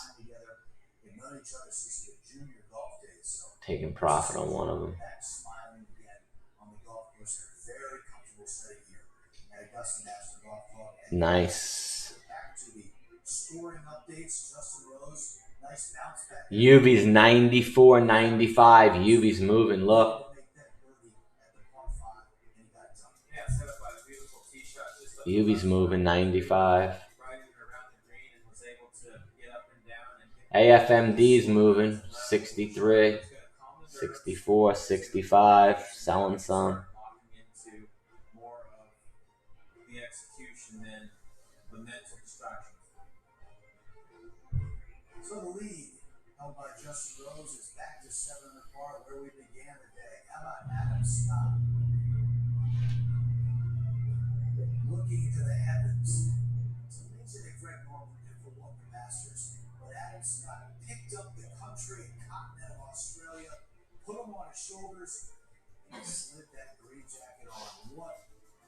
They've known each other since their junior golf days. So Taking profit on one of them. back smiling again on the golf course. They're very comfortable setting here at Augusta National Golf Club. And Nice. back to the scoring updates. Justin Rose, nice bounce back. UV's 94, 95. UV's moving. Look. Make that birdie at the par 5 and he got it done. Yeah, set up by a beautiful tee shot. Just up the UV's left. moving 95. Riding around the green and was able to get up and down and hit AFMD's moving 63, 64, 65. Selling some. walking into more of the execution than the mental distraction. So the lead held by Justin Rose is back to 7 under par where we began the day. How about Adam Scott? Looking into the heavens. It's amazing that Greg Norman never won the Masters, but Adam Scott picked up the country and continent of Australia, put him on his shoulders, and slid that green jacket on. What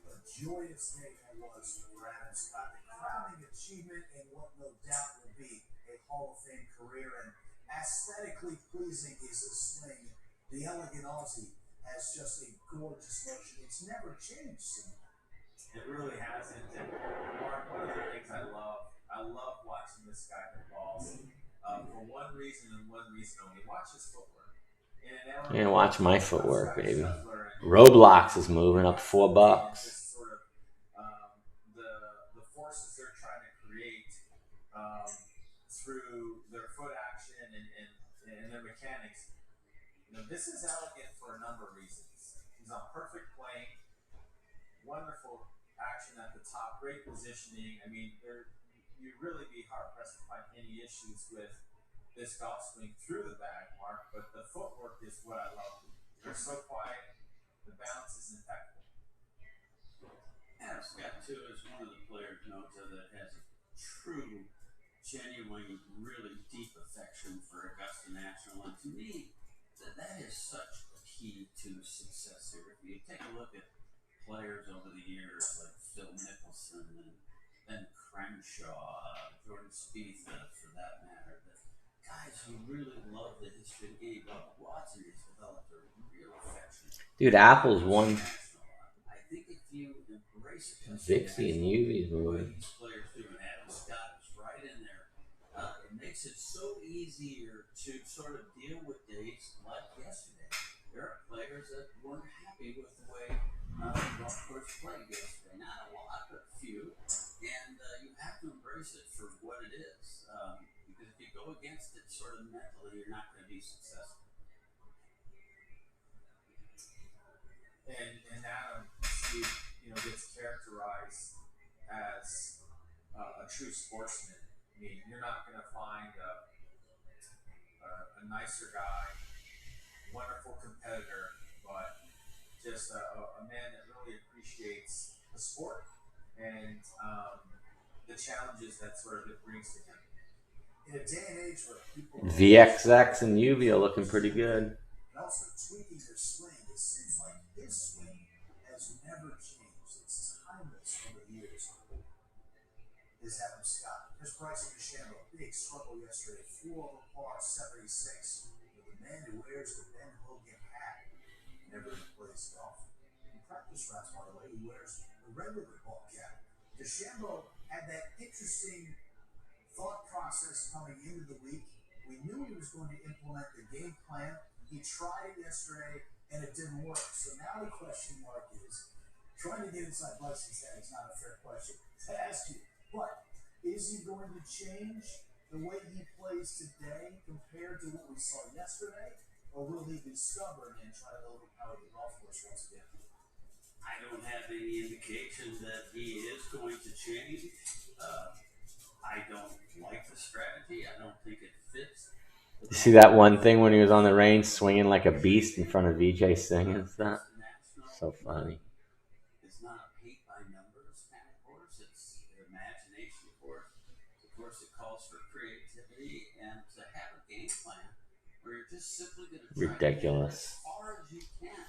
a joyous day that was for Adam Scott. The crowning achievement in what no doubt will be a Hall of Fame career, and aesthetically pleasing is his swing. The elegant Aussie has just a gorgeous motion. It's never changed since. It really hasn't. And Mark, one of the things I love watching this guy hit balls for one reason and one reason only. Watch his footwork. And watch my footwork, baby. Roblox is moving up $4. Just sort of the forces they're trying to create through their foot action and their mechanics. You know, this is elegant for a number of reasons. He's on perfect plane, wonderful action at the top, great positioning. I mean, you'd really be hard pressed to find any issues with this golf swing through the bag, Mark. But the footwork is what I love. They're so quiet. The balance is impeccable. Adam Scott, too, is one of the players, Nota, that has a true, genuine, really deep affection for Augusta National. And to me, that is such a key to success here. If you take a look at players over the years like Phil Mickelson and Ben Crenshaw, Jordan Spieth, for that matter, the guys who really love the history of the game. But Watson has developed a real affection. Dude, Apple's won. I think if you embrace it, Vixie and UV's the way moving. these players do, and Adam Scott is right in there, it makes it so easier to sort of deal with days like yesterday. There are players that weren't happy with the way the golf course played yesterday. Not a lot, but a few. And you have to embrace it for what it is. Because if you go against it sort of mentally, you're not going to be successful. And Adam, Steve, gets characterized as a true sportsman. I mean, you're not going to find a nicer guy, wonderful competitor, but just a man that really appreciates the sport and the challenges that sort of it brings to him. In a day and age where people VXX and UV are looking pretty good. and also tweaking their swing, it seems like his swing has never changed. It's timeless over the years. Is Adam Scott. Chris Bryson DeChambeau, big struggle yesterday, 4 over par 76. But the man who wears the Ben Hogan hat never plays golf. In practice rounds, by the way, he wears the regular ball cap. DeChambeau had that interesting thought process coming into the week. We knew he was going to implement the game plan. He tried it yesterday, and it didn't work. So now the question mark is, trying to get inside Bryson's head is not a fair question to ask you. But is he going to change the way he plays today compared to what we saw yesterday? Or will he be stubborn and try to overpower the golf course once again? I don't have any indication that he is going to change. I don't like the strategy. I don't think it fits. You see that one thing when he was on the range swinging like a beast in front of VJ Singh and stuff? So funny. It's not a paint by numbers just simply going to Ridiculous. as far as you can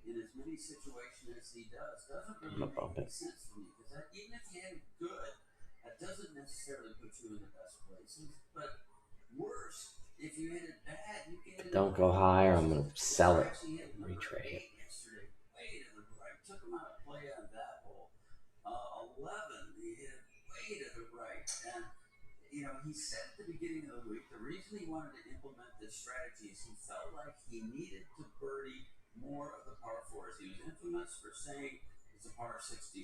in as many situations as he does. Doesn't really I'm gonna bump make any it. sense to me because even if you hit it good, that doesn't necessarily put you in the best places. But worse, if you hit it bad, you get. Don't go higher. I'm gonna sell it. Retrade it. Yesterday, way to the right. Took him out of play on that hole. 11, he hit it way to the right, and he said at the beginning of the week the reason he wanted to implement this strategy is he felt like he needed to birdie more of the par fours. He was infamous for saying it's a par 67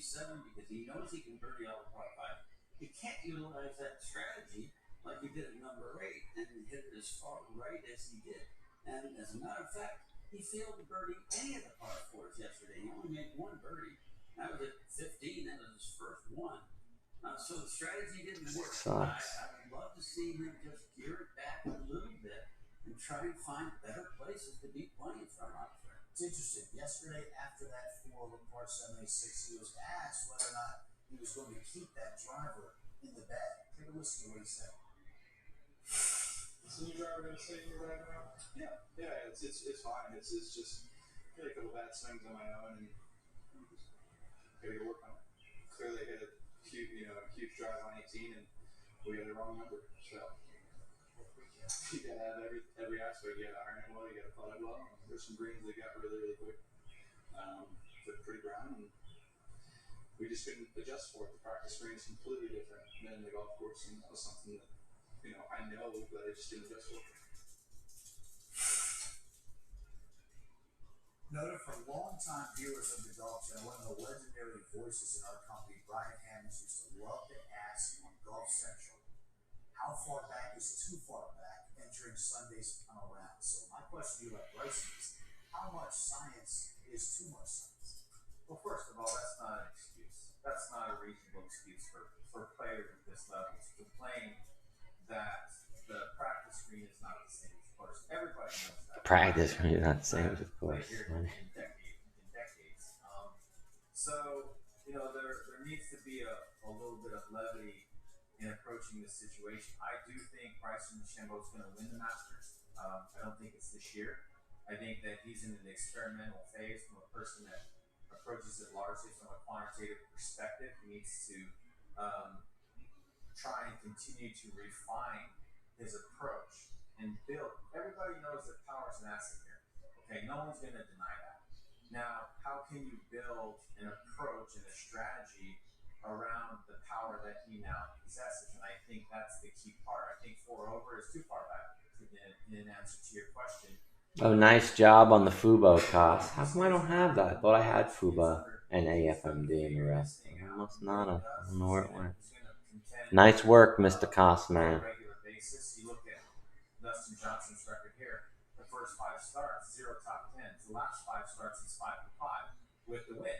because he knows he can birdie all the par 5. He can't utilize that strategy like he did at number 8 and hit it as far right as he did. And as a matter of fact, he failed to birdie any of the par 4s yesterday. He only made one birdie. That was at 15. That was his first one. So the strategy didn't work. I would love to see him just gear it back a little bit and try and find better places to be playing from out there. It's interesting. Yesterday, after that 4 over par 76, he was asked whether or not he was going to keep that driver in the bag. Take a listen to what he said. Is the new driver going to stay in your bag now? Yeah, it's fine. It's just hit a couple bad swings on my own and gotta go work on it. Clearly hit a huge drive on 18 and we got the wrong number. So you gotta have every aspect. You gotta iron it well, you gotta putt it well. There's some greens that got really, really quick. They're pretty brown and we just couldn't adjust for it. The practice green is completely different than the golf course, and that was something that I know, but I just didn't adjust for it. Noted from longtime viewers of the Golf Channel, one of the legendary voices in our company, Brian Hammonds, used to love to ask on Golf Central, how far back is too far back entering Sunday's final round? So my question to you, like Bryson, is how much science is too much science? Well, first of all, that's not an excuse. That's not a reasonable excuse for players at this level to complain that the practice screen is not the same as the course. Everybody knows that. Practice screen is not the same as the course. In decades. So, there needs to be a little bit of levity in approaching this situation. I do think Bryson DeChambeau is going to win the Masters. I don't think it's this year. I think that he's in an experimental phase from a person that approaches it largely from a quantitative perspective. He needs to try and continue to refine his approach and build. Everybody knows that power is an asset here. Okay, no one's going to deny that. Now, how can you build an approach and a strategy around the power that he now possesses? And I think that's the key part. I think 4 over is too far back in answer to your question. Oh, nice job on the FUBO cost. How come I don't have that? I thought I had FUBA and AFMD and the rest. I must not have. I don't know where it went. Nice work, Mr. Costman. Regular basis. You look at Dustin Johnson's record here. The first 5 starts, 0 top 10s. The last 5 starts, he's 5 for 5 with the win.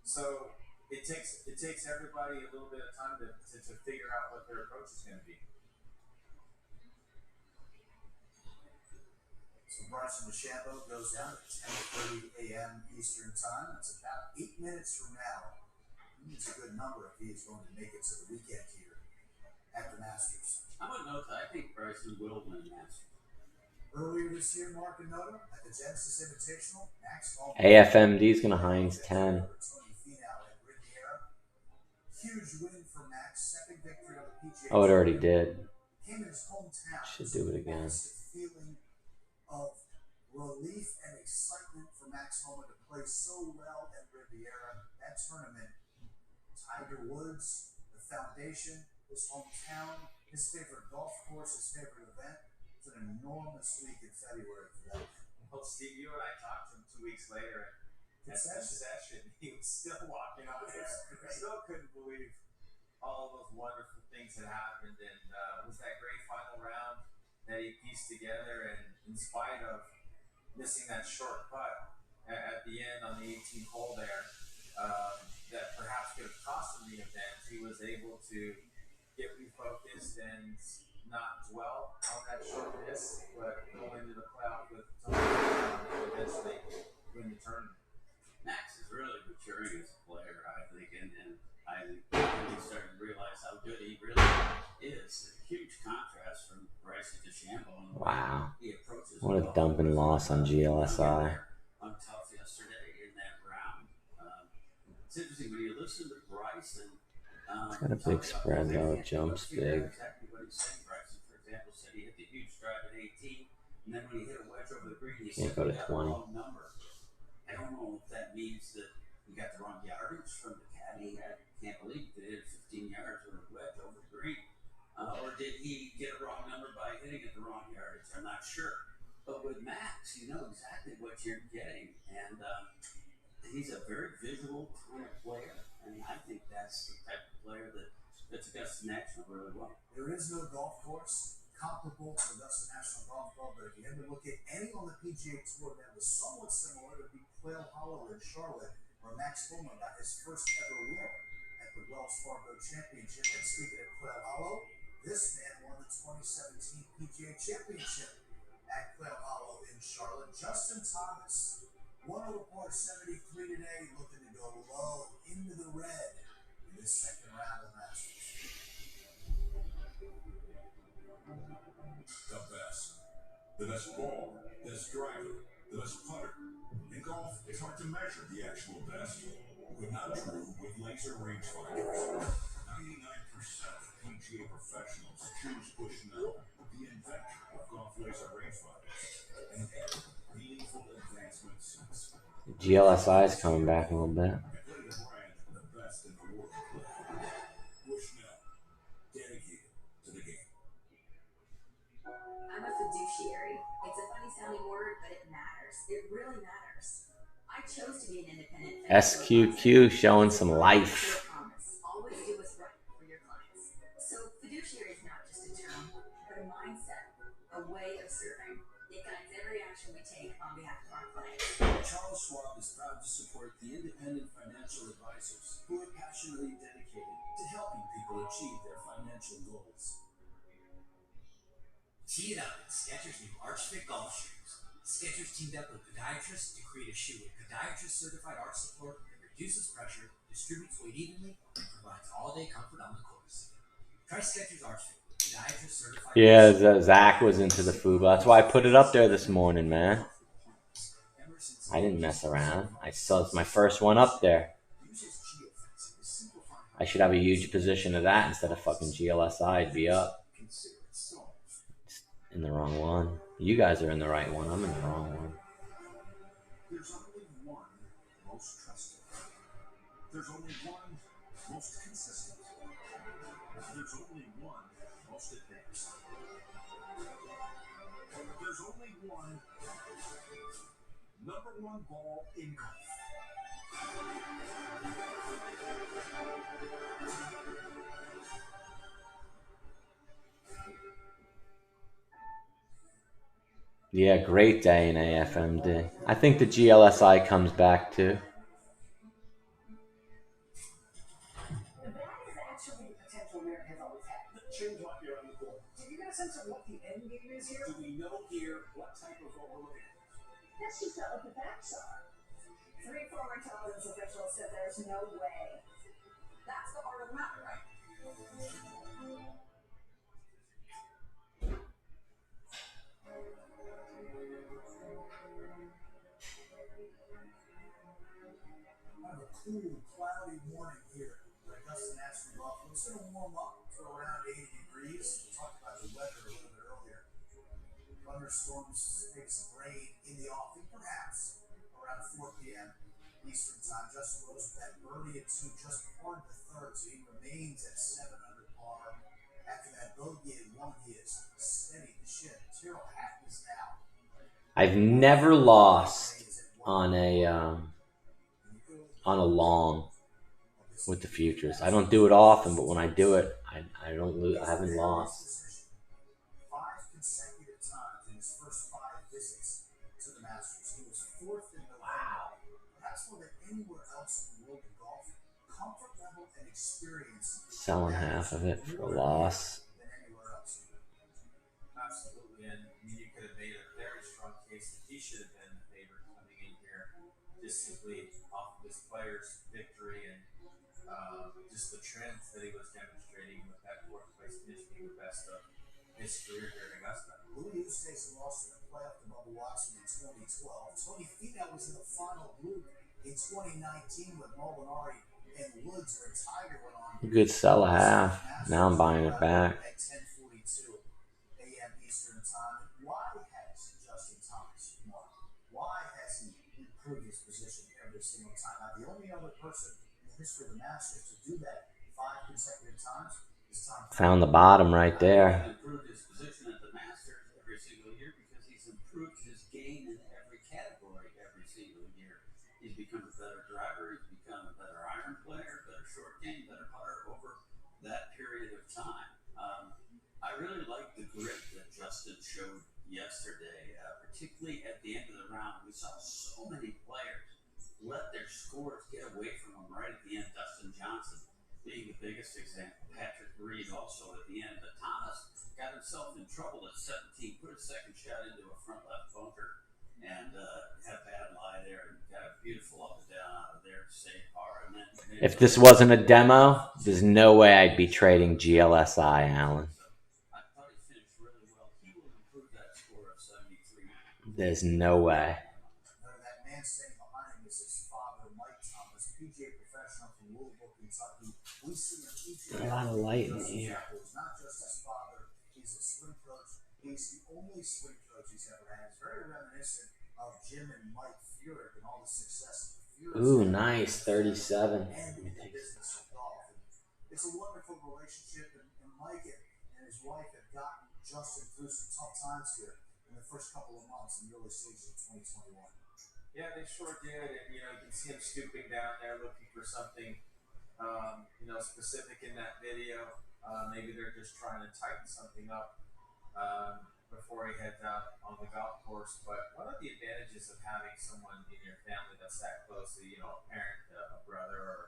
So it takes everybody a little bit of time to figure out what their approach is going to be. So Bryson DeChambeau goes down at 10:30 a.m. Eastern Time. That's about 8 minutes from now. It's a good number if he is going to make it to the weekend here at the Masters. I would note that I think Bryson will win the Masters. Earlier this year, Mark and Noto at the Genesis Invitational, Max Hallman. AFMD is going to Heinz 10. Huge win for Max, second victory on the PGA. Oh, it already did. Came in his hometown. Should do it again. Feeling of relief and excitement for Max Hallman to play so well at Riviera. That tournament, Tiger Woods, the foundation, his hometown, his favorite golf course, his favorite event. It's an enormous week in February for that. Well, Steve, you and I talked to him 2 weeks later at the session. He was still walking out there. I still couldn't believe all of those wonderful things that happened. And it was that great final round that he pieced together. And in spite of missing that short putt at the end on the 18th hole there, that perhaps could have cost him the event, he was able to get refocused and not dwell on that short miss, but go into the playoff with some and eventually win the tournament. Max is really maturing as a player, I think, and I think he's starting to realize how good he really is. A huge contrast from right Bryson DeChambeau. Wow. He approaches What a dumping loss on GLSI. on tough yesterday in that round. It's interesting when you listen to Bryson. It's got a big spread though. It jumps big. Exactly what he's saying. Bryson, for example, said he hit the huge drive at 18, and then when he hit a wedge over the green, he Can't said go to he got 20. the wrong number. I don't know if that means that he got the wrong yardage from the caddy. I can't believe that he hit 15 yards with a wedge over the green. Or did he get a wrong number by hitting it the wrong yardage? I'm not sure. But with Max, you know exactly what you're getting. And he's a very visual kind of player. And I think that's the type of player that's Augusta National really well. There is no golf course comparable to Augusta National Golf Club, but if you had to look at any on the PGA Tour that was somewhat similar, it would be Quail Hollow in Charlotte, where Max Homa got his first ever win at the Wells Fargo Championship. And speaking of Quail Hollow, this man won the 2017 PGA Championship at Quail Hollow in Charlotte. Justin Thomas, 1 over par 73 today, looking to go low into the red in this second round of Masters. The best ball, best driver, the best putter. In golf, it's hard to measure the actual best, but not true with laser rangefinders. 99% of PGA professionals choose Bushnell, the inventor of golf laser rangefinders, and every meaningful advancement since. GLSI is coming back a little bit. I play the brand the best in the world. Bushnell, dedicated to the game. I'm a fiduciary. It's a funny sounding word, but it matters. It really matters. I chose to be an independent. SQQ showing some life. Always do what's right for your clients. So fiduciary is not just a term, but a mindset, a way of serving. It guides every action we take on behalf of our clients. Charles Schwab is proud to support the independent financial advisors who are passionately dedicated to helping people achieve their financial goals. Tee it up in Skechers' new Arch Fit golf shoes. Skechers teamed up with podiatrists to create a shoe with podiatrist-certified arch support that reduces pressure, distributes weight evenly, and provides all-day comfort on the course. Try Skechers Arch Fit with podiatrist-certified. Yeah, Zach was into the FUBA. That's why I put it up there this morning, man. I didn't mess around. It's my first one up there. I should have a huge position of that instead of fucking GLSI. I'd be up. In the wrong one. You guys are in the right one. I'm in the wrong one. There's only one most trusted. There's only one most consistent. There's only one most advanced. There's only one #1 ball in golf. Yeah, great day in AFMD. I think the GLSI comes back too. The bad is actually the potential America has always had. Change what you're on the board. Do you get a sense of what the end game is here? Do we know here what type of vote we're looking at? That's just not what the facts are. 3 former intelligence officials said there's no way. That's the heart of the matter, right? I have a cool, cloudy morning here at Augusta National Golf Club. It's going to warm up to around 80 degrees. We talked about the weather a little bit earlier. Thunderstorms, maybe some rain in the offing, perhaps around 4 p.m. Eastern time. Justin Rose with that birdie at 2, just poured the third, so he remains at 7 under par. After that bogey at 1, he is steady the ship. Tyrrell Hatton is now. I've never lost on a long with the Futrures. I don't do it often, but when I do it, I don't lose. I haven't lost. 5 consecutive times in his first 5 visits to the Masters. He was 4th in November. Perhaps more than anywhere else in the world of golf, comfort level and experience. Selling half of it for a loss. Than anywhere else. Absolutely, and I mean, you could have made a very strong case that he should have been the favorite coming in here, just simply off of his player's victory and just the trends that he was demonstrating with that 4th place finish being the best of his career here in Augusta. Louis Oosthuizen lost in the playoff to Bubba Watson in 2012. Tony Finau was in the final group in 2019 with Molinari and Woods, where Tiger went on. Good sell a half. Now I'm buying it back. At 10:42 a.m. Eastern Time. Why has Justin Thomas won? Why has he improved his position every single time? Now, the only other person in the history of the Masters to do that 5 consecutive times is Tom. Found the bottom right there. He's improved his position at the Masters every single year because he's improved his game in every category every single year. He's become a better driver. He's become a better iron player, better short game, better putter over that period of time. I really like the grit that Justin showed yesterday, particularly at the end of the round. We saw so many players let their scores get away from them right at the end. Dustin Johnson being the biggest example. Patrick Reed also at the end. But Thomas got himself in trouble at 17, put a second shot into a front left bunker, and had a bad lie there, and got a beautiful up and down out of there to save par. And then If this wasn't a demo, there's no way I'd be trading GLSI, Alan. I thought he finished really well. He will improve that score of 73. There's no way. That man standing behind him is his father, Mike Thomas, PGA professional from Louisville, Kentucky. We see him each A lot of light in here. He's not just his father, he's a swing coach. He's the only swing coach he's ever had. It's very reminiscent of Jim and Mike Furyk and all the success of the Furyks. Ooh, nice. 37. And in the business of golf. And it's a wonderful relationship, and Mike and his wife have gotten Justin through some tough times here in the first couple of months in the early stages of 2021. Yeah, they sure did, and you can see him stooping down there looking for something, specific in that video. Maybe they're just trying to tighten something up before he heads out on the golf course. But one of the advantages of having someone in your family that's that closely, a parent, a brother, or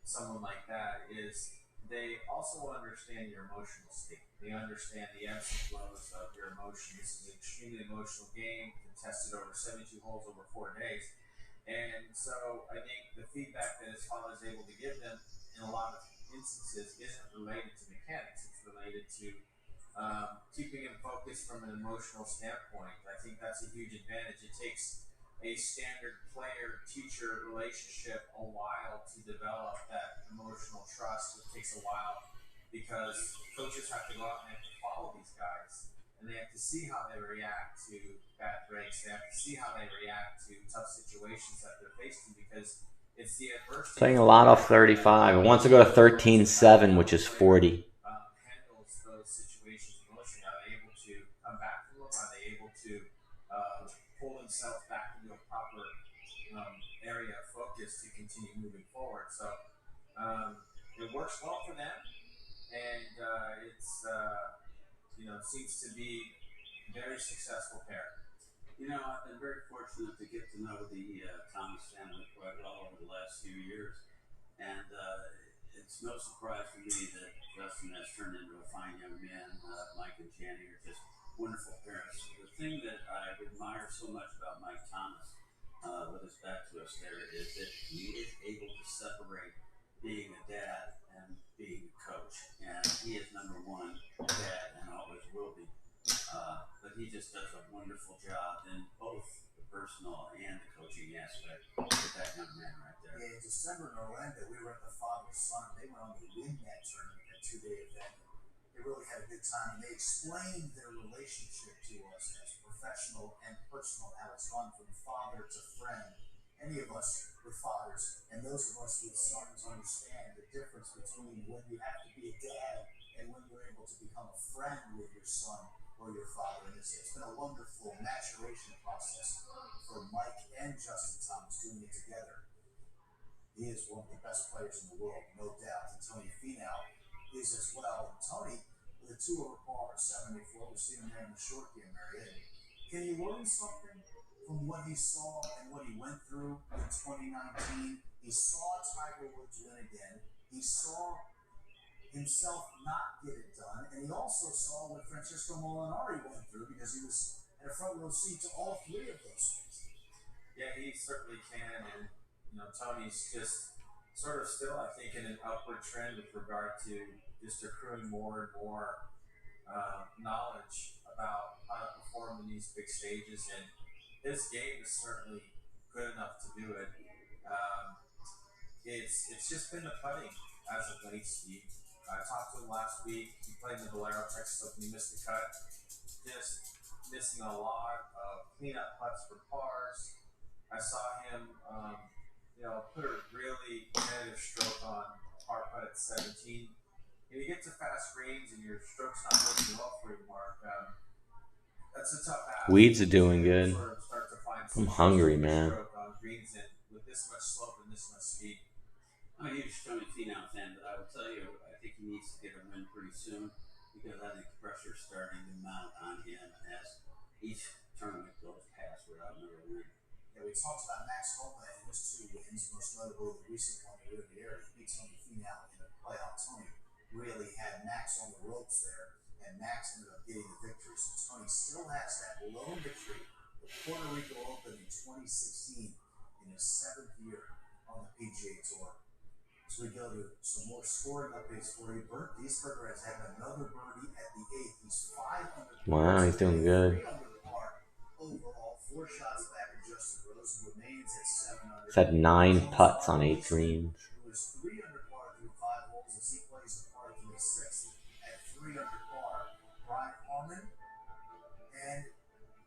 someone like that, is they also understand your emotional state. They understand the ebbs and flows of your emotions. This is an extremely emotional game, contested over 72 holes over 4 days. And so I think the feedback that his father is able to give them in a lot of instances isn't related to mechanics. It's related to keeping him focused from an emotional standpoint. I think that's a huge advantage. It takes a standard player-teacher relationship a while to develop that emotional trust. It takes a while because coaches have to go out and they have to follow these guys, and they have to see how they react to bad breaks. They have to see how they react to tough situations that they're facing, because it's the adversity. Playing a lot off 35. It wants to go to 13-7, which is 40. Handles those situations emotionally. Are they able to come back from them? Are they able to pull themselves back into a proper area of focus to continue moving forward? So it works well for them, and it's seems to be a very successful pair. I've been very fortunate to get to know the Thomas family quite well over the last few years, and it's no surprise to me that Justin has turned into a fine young man. Mike and Jenny are just wonderful parents. The thing that I admire so much about Mike Thomas, with his back to us there, is that he is able to separate being a dad and being a coach, and he is number one dad and always will be. But he just does a wonderful job in both the personal and the coaching aspect with that young man right there. Yeah, in December in Orlando, we were at the father-son. They went on the win that tournament, that 2-day event. They really had a good time, and they explained their relationship to us as professional and personal, how it's gone from father to friend. Any of us with fathers, and those of us with sons, understand the difference between when you have to be a dad and when you're able to become a friend with your son or your father. And it's been a wonderful maturation process for Mike and Justin Thomas doing it together. He is one of the best players in the world, no doubt. And Tony Finau is as well. And Tony, with a 2-over par at 74, we've seen him there in the short game area. Can you learn something from what he saw and what he went through in 2019? He saw Tiger Woods win again. He saw himself not get it done, and he also saw what Francesco Molinari went through, because he was at a front row seat to all 3 of those things. Yeah, he certainly can, and Tony's just sort of still, I think, in an upward trend with regard to just accruing more and more knowledge about how to perform in these big stages, and his game is certainly good enough to do it. It's just been the putting as of late, Steve. I talked to him last week. He played in the Valero Texas Open. He missed the cut. Just missing a lot of cleanup putts for pars. I saw him, put a really competitive stroke on a par putt at 17. If you get to fast greens and your stroke's not working well for you, Mark, that's a tough ask. Weeds are doing good. Sort of start to find I'm hungry, some man. stroke on greens and with this much slope and this much speed. I'm a huge Tony Finau fan, but I will tell you, I think he needs to get a win pretty soon because I think pressure's starting to mount on him as each tournament goes past without another win. Yeah, we talked about Max Homa and his 2 wins, most notably the recent one at Riviera. He beat Tony Finau in a playoff. Tony really had Max on the ropes there, and Max ended up getting the victory. So Tony still has that lone victory, the Puerto Rico Open in 2016, in his 7th year on the PGA Tour. So we go to some more scoring updates for you. Bert Diesberger has had another birdie at the 8th. He's 5 under par. Wow, he's doing good. 3 under par overall. 4 shots back of Justin Rose, who remains at 7 under. He's had 9 putts on 8 greens. Who is 3 under par through 5 holes as he plays the par 36 at 3 under par. Brian Harmon and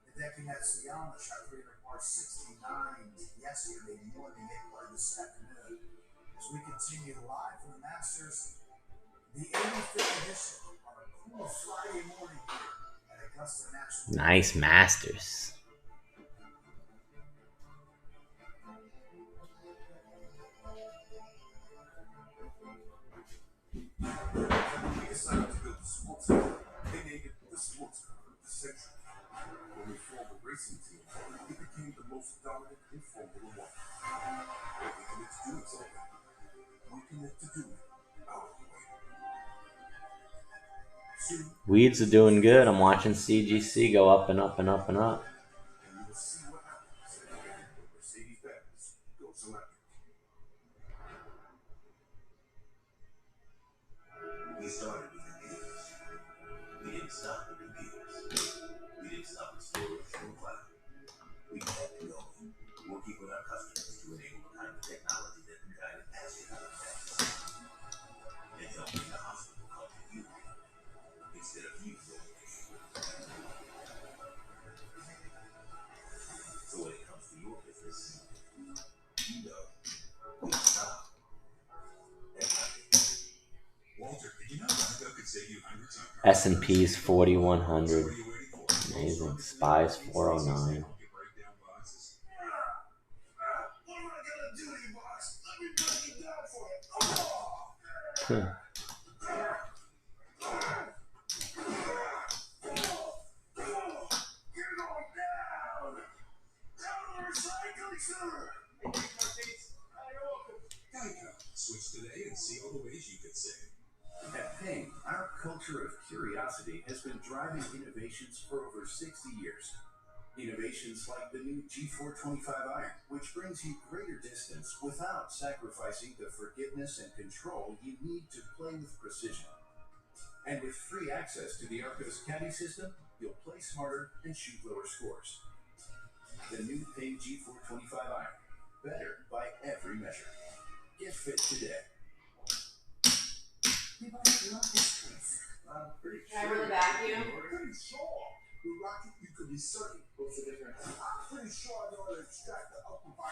Hideki Matsuyama shot 3 under par 69 yesterday morning. They played this afternoon. As we continue live from the Masters, the 85th edition on a cool Friday morning here at Augusta National. Nice Masters. We decided to build the sports car. They named it the sports car of the century. When we formed a racing team, it became the most dominant in Formula One. But we commit to doing something. We commit to do it our way. Soon, Weeds are doing good. I'm watching CGC go up and up and up and up. and you will see what happens when Mercedes-Benz goes electric. We started with computers. We didn't stop with computers. We didn't stop with storage or cloud. We kept going, working with our customers to enable the kind of technology that can guide an astronaut tasks. And helping the hospital come to you instead of you going to you. So when it comes to your business, you know, we stop at nothing. Walter, did you know Monaco could save you hundreds of S&P's 4100. What are you waiting for? Amazing. Spies 409. What am I gonna do to you, boss? Let me break it down for you. Hmm. You're going down! Down to the recycling center! Geico. Switch today and see all the ways you could save. At Ping, our culture of curiosity has been driving innovations for over 60 years. Innovations like the new G425 iron, which brings you greater distance without sacrificing the forgiveness and control you need to play with precision. And with free access to the Arcos caddy system, you'll play smarter and shoot lower scores. The new Ping G425 iron, better by every measure. Get fit today. We both love this place. I'm pretty Can I really vacuum? Pretty sure the rocket you could be certain. What's the difference? I'm pretty sure I know how to extract the upper by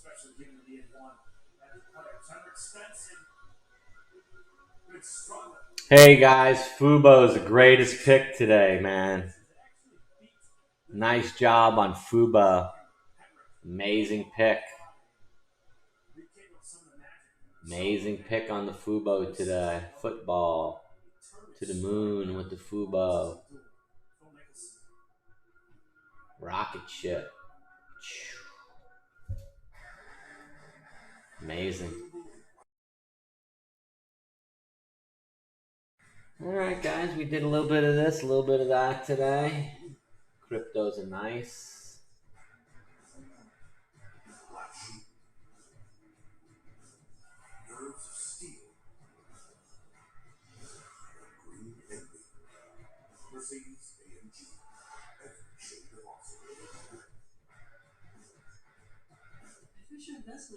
especially given that he had won at the playoffs. Henrik Stenson, good struggle. Hey guys, Fubo's the greatest pick today, man. Nice job on Fubo. Amazing pick. Amazing pick on the Fubo today. Football. To the moon with the Fubo. Rocket ship. Amazing. Alright guys, we did a little bit of this, a little bit of that today. Cryptos are nice.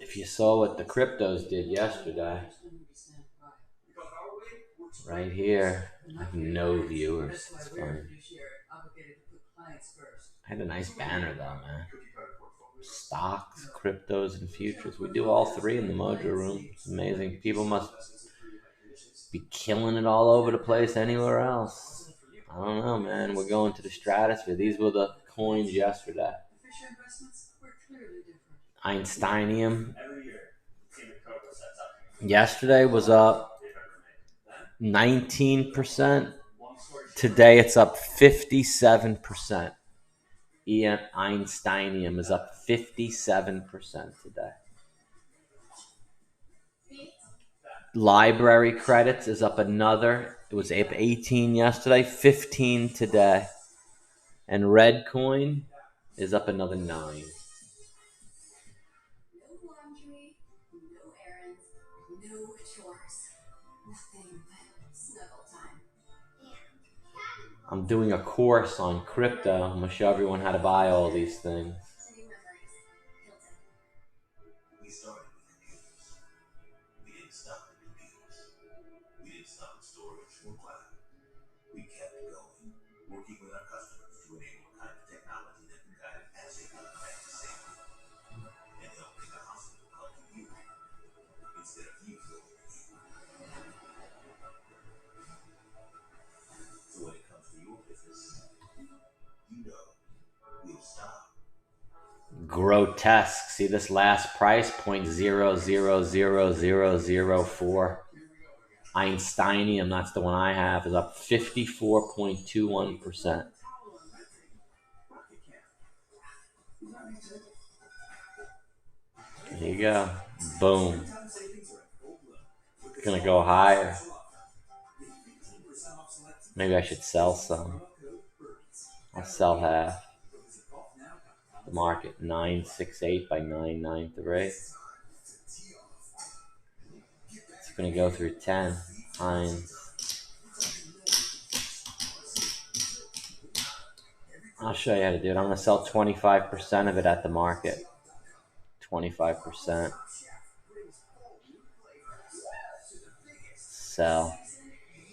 If you saw what the cryptos did yesterday, right here, I have no viewers. It's funny. I had a nice banner though, man. Stocks, cryptos, and futures. We do all three in the Mojo room. It's amazing. People must be killing it all over the place anywhere else. I don't know, man. We're going to the stratosphere. These were the coins yesterday. Einsteinium yesterday was up 19%. Today it's up 57%. Einsteinium is up 57% today. Library credits is up another. It was up 18 yesterday, 15 today. And red coin is up another 9. No laundry, no errands, no chores. Nothing but snuggle time. I'm doing a course on crypto. I'm going to show everyone how to buy all these things. We started with computers. We didn't stop at computers. We didn't stop at storage or cloud. We kept going, working with our customers to enable a kind of technology that can guide an asset back to safety and helping a hospital come to you instead of you going to you. So when it comes to your business, you know we'll stop. Grotesque. See this last price, 0.000004. Einsteinium, that's the one I have, is up 54.21%. There you go. Boom. It's gonna go higher. Maybe I should sell some. I'll sell half. The market 968 by 993. It's gonna go through 10. Heinz. I'll show you how to do it. I'm gonna sell 25% of it at the market. 25%. Sell.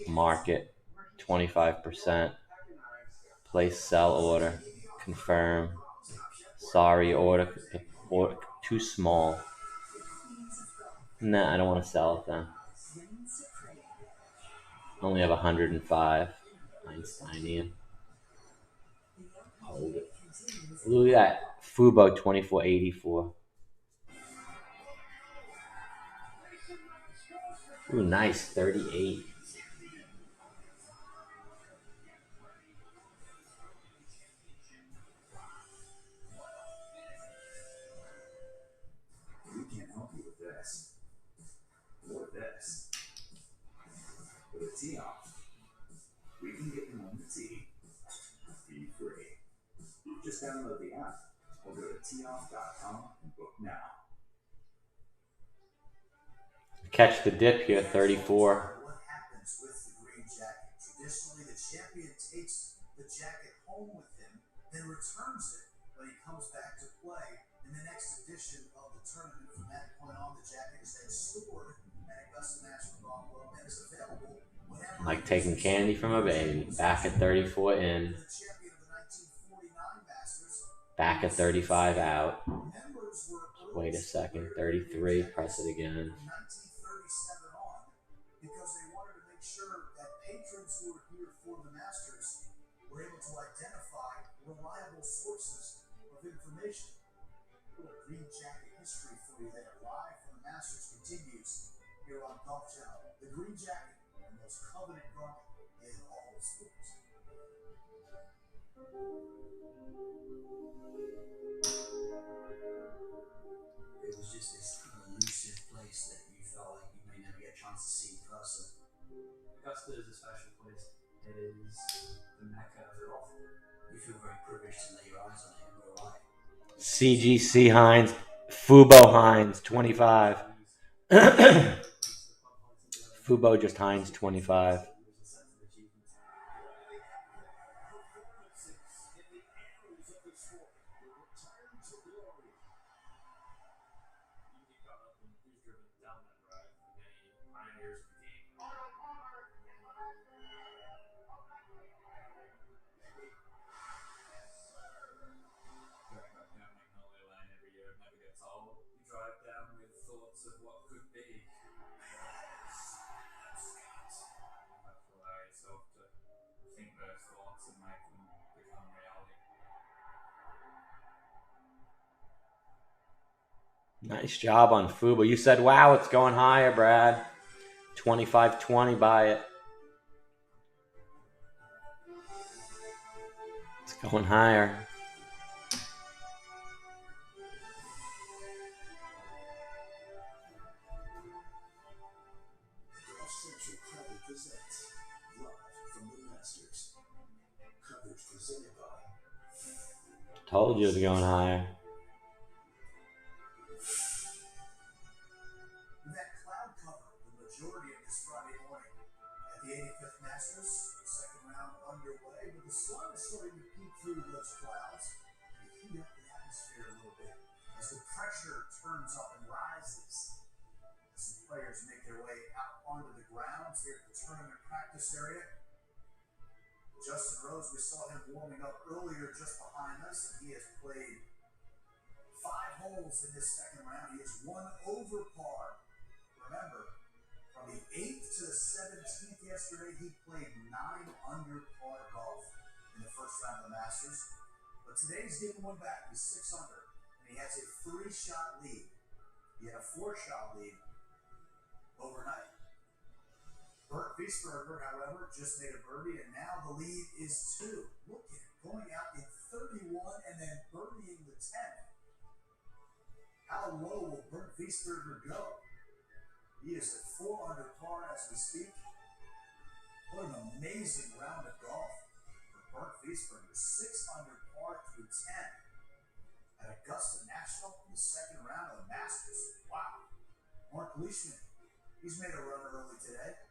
Market. 25%. Place sell order. Confirm. Sorry, order too small. Nah, I don't want to sell it then. Only have 105. Einsteinium. Hold it. Look at that. Fubo 2484. Ooh, nice. 38. We can't help you with this. Or this. With a tee off, we can get you on the tee. Fee free. Just download the app or go to teeoff.com and book now. Catch the dip here, 34. What happens with the green jacket? Traditionally, the champion takes the jacket home with him, then returns it when he comes back to play in the next edition of the tournament. From that point on, the jacket is then stored at Augusta National Golf Club and is available whenever. Like taking candy from a baby. Back at 34 in. The champion of the 1949 Masters. Back at 35 out. Members were Wait a second, 33, press it again. From 1937 on, because they wanted to make sure that patrons who were here for the Masters were able to identify reliable sources of information. A little green jacket history for you there. Live from the Masters continues here on Golf Channel. The green jacket, the most coveted garment in all of sports. It was just this elusive place that you felt like you may never get a chance to see in person. Augusta is a special place. It is the mecca of golf. You feel very privileged to lay your eyes on it in real life. CGC Hines, Fubo Hines, 25. Fubo just Hines, 25. Nice job on Fubo. You said, wow, it's going higher, Brad. 25-20, buy it. It's going higher. Told you it was going higher. That cloud cover the majority of this Friday morning at the 85th Masters. Second round underway, but the sun is starting to peek through those clouds and heat up the atmosphere a little bit as the pressure turns up and rises. As the players make their way out onto the grounds here at the tournament practice area. Justin Rose, we saw him warming up earlier just behind us, and he has played 5 holes in this second round. He is 1 over par. Remember, from the 8th to the 17th yesterday, he played 9 under par golf in the first round of the Masters. But today he's getting one back. He's 6 under, and he has a 3-shot lead. He had a 4-shot lead overnight. Bert Wiesberger, however, just made a birdie, and now the lead is 2. Look at it, going out in 31 and then birdieing the 10th. How low will Bert Wiesberger go? He is at 4 under par as we speak. What an amazing round of golf for Bert Wiesberger. 6 under par through 10 at Augusta National in the second round of the Masters. Wow. Mark Leishman, he's made a run early today.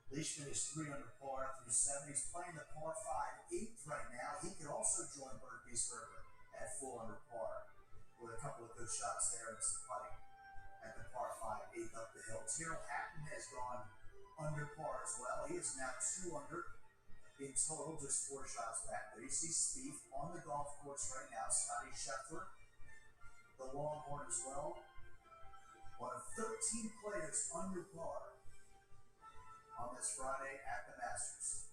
Leishman is 3 under par through 7. He's playing the par 5 8th right now. He could also join Bert Wiesberger at 4 under par with a couple of good shots there and some putting at the par 5 8th up the hill. Tyrrell Hatton has gone under par as well. He is now 2 under in total, just 4 shots back. But you see Spieth on the golf course right now. Scotty Scheffler, the Longhorn as well. One of 13 players under par on this Friday at the Masters.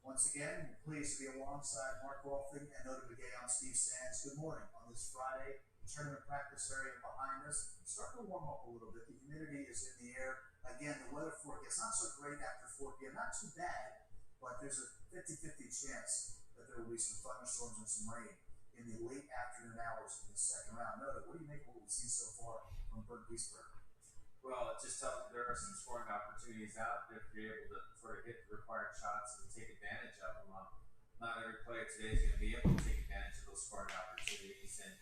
Once again, we're pleased to be alongside Mark Rolfing and Nota Begay on Steve Sands. Good morning on this Friday. Tournament practice area behind us. Starting to warm up a little bit. The humidity is in the air. Again, the weather forecast not so great after 4 p.m. Not too bad, but there's a 50-50 chance that there will be some thunderstorms and some rain in the late afternoon hours in the second round. Nota, what do you make of what we've seen so far from Bert Wiesberger? Well, it just tells me there are some scoring opportunities out there if you're able to sort of hit the required shots and take advantage of them. Not every player today is going to be able to take advantage of those scoring opportunities, and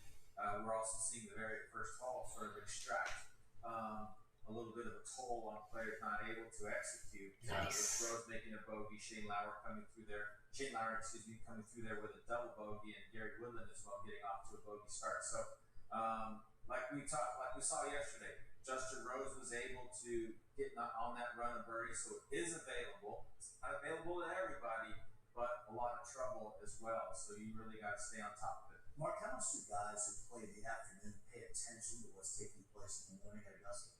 we're also seeing the very first hole sort of extract a little bit of a toll on players not able to execute. Nice. With Rose making a bogey, Shane Lowry coming through there with a double bogey, and Gary Woodland as well getting off to a bogey start. So, like we saw yesterday, Justin Rose was able to get on that run of birdie, so it is available. It's not available to everybody, but a lot of trouble as well. So you really got to stay on top of it. Mark, how much do guys who play in the afternoon pay attention to what's taking place in the morning at Augusta?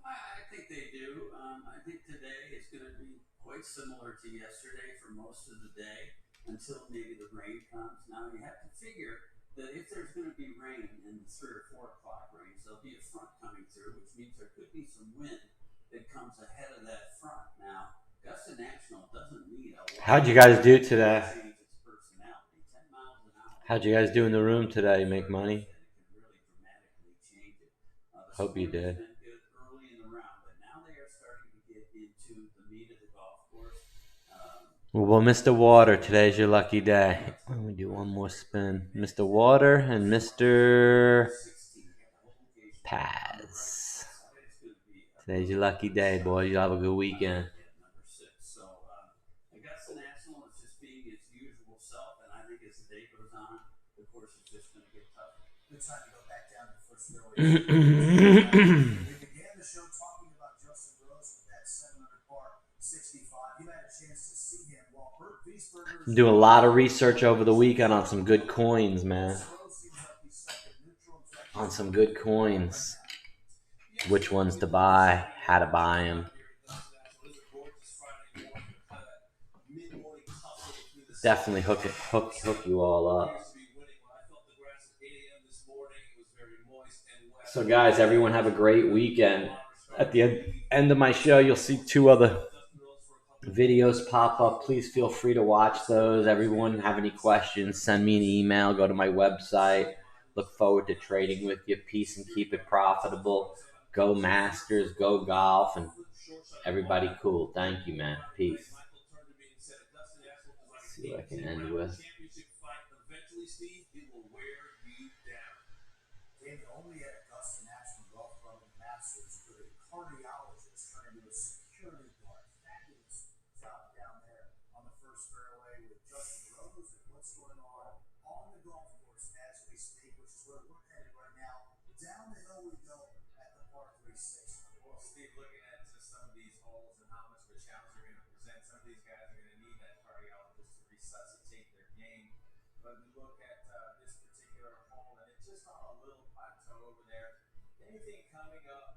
I think they do. I think today is going to be quite similar to yesterday for most of the day until maybe the rain comes. Now, you have to figure that if there's going to be rain in the 3 or 4 o'clock range, there'll be a front coming through, which means there could be some wind that comes ahead of that front. Now, Augusta National doesn't need a lot. How'd you guys do today? To change its personality. 10 miles an hour. How'd you guys do in the room today? Make money? It can really dramatically change it. Hope you did. Been good early in the round, but now they are starting to get into the meat of the golf course. Well, Mr. Water, today's your lucky day. Let me do one more spin. Mr. Water and Mr. Paz. Today's your lucky day, boys. You'll have a good weekend. So, Augusta National is just being its usual self, and I think as the day goes on, the course is just going to get tougher. Good time to go back down to the first fairway. We began the show talking about Justin Rose with that 700 par 65. You had a chance to see him while Bert Wiesberger. I'm doing a lot of research over the weekend on some good coins, man. On some good coins. Which ones to buy, how to buy them. Definitely hook you all up. So guys, everyone have a great weekend. At the end of my show, you'll see 2 other videos pop up. Please feel free to watch those. Everyone have any questions, send me an email, go to my website. Look forward to trading with you. Peace and keep it profitable. Go Masters, go golf, and everybody cool. Thank you, man. Peace. Let's see what I can end with. Only at Augusta National Golf Club and Masters could a cardiologist turn into a security guard. Fabulous job down there on the first fairway with Justin Rose and what's going on the golf course as we speak, which is where we're headed right now. Down the hill we go at the par 360. Well, Steve, looking at just some of these holes and how much of a challenge they're going to present, some of these guys are going to need that cardiologist to resuscitate their game. But we look at this particular hole, and it's just on a little plateau over there. Anything coming up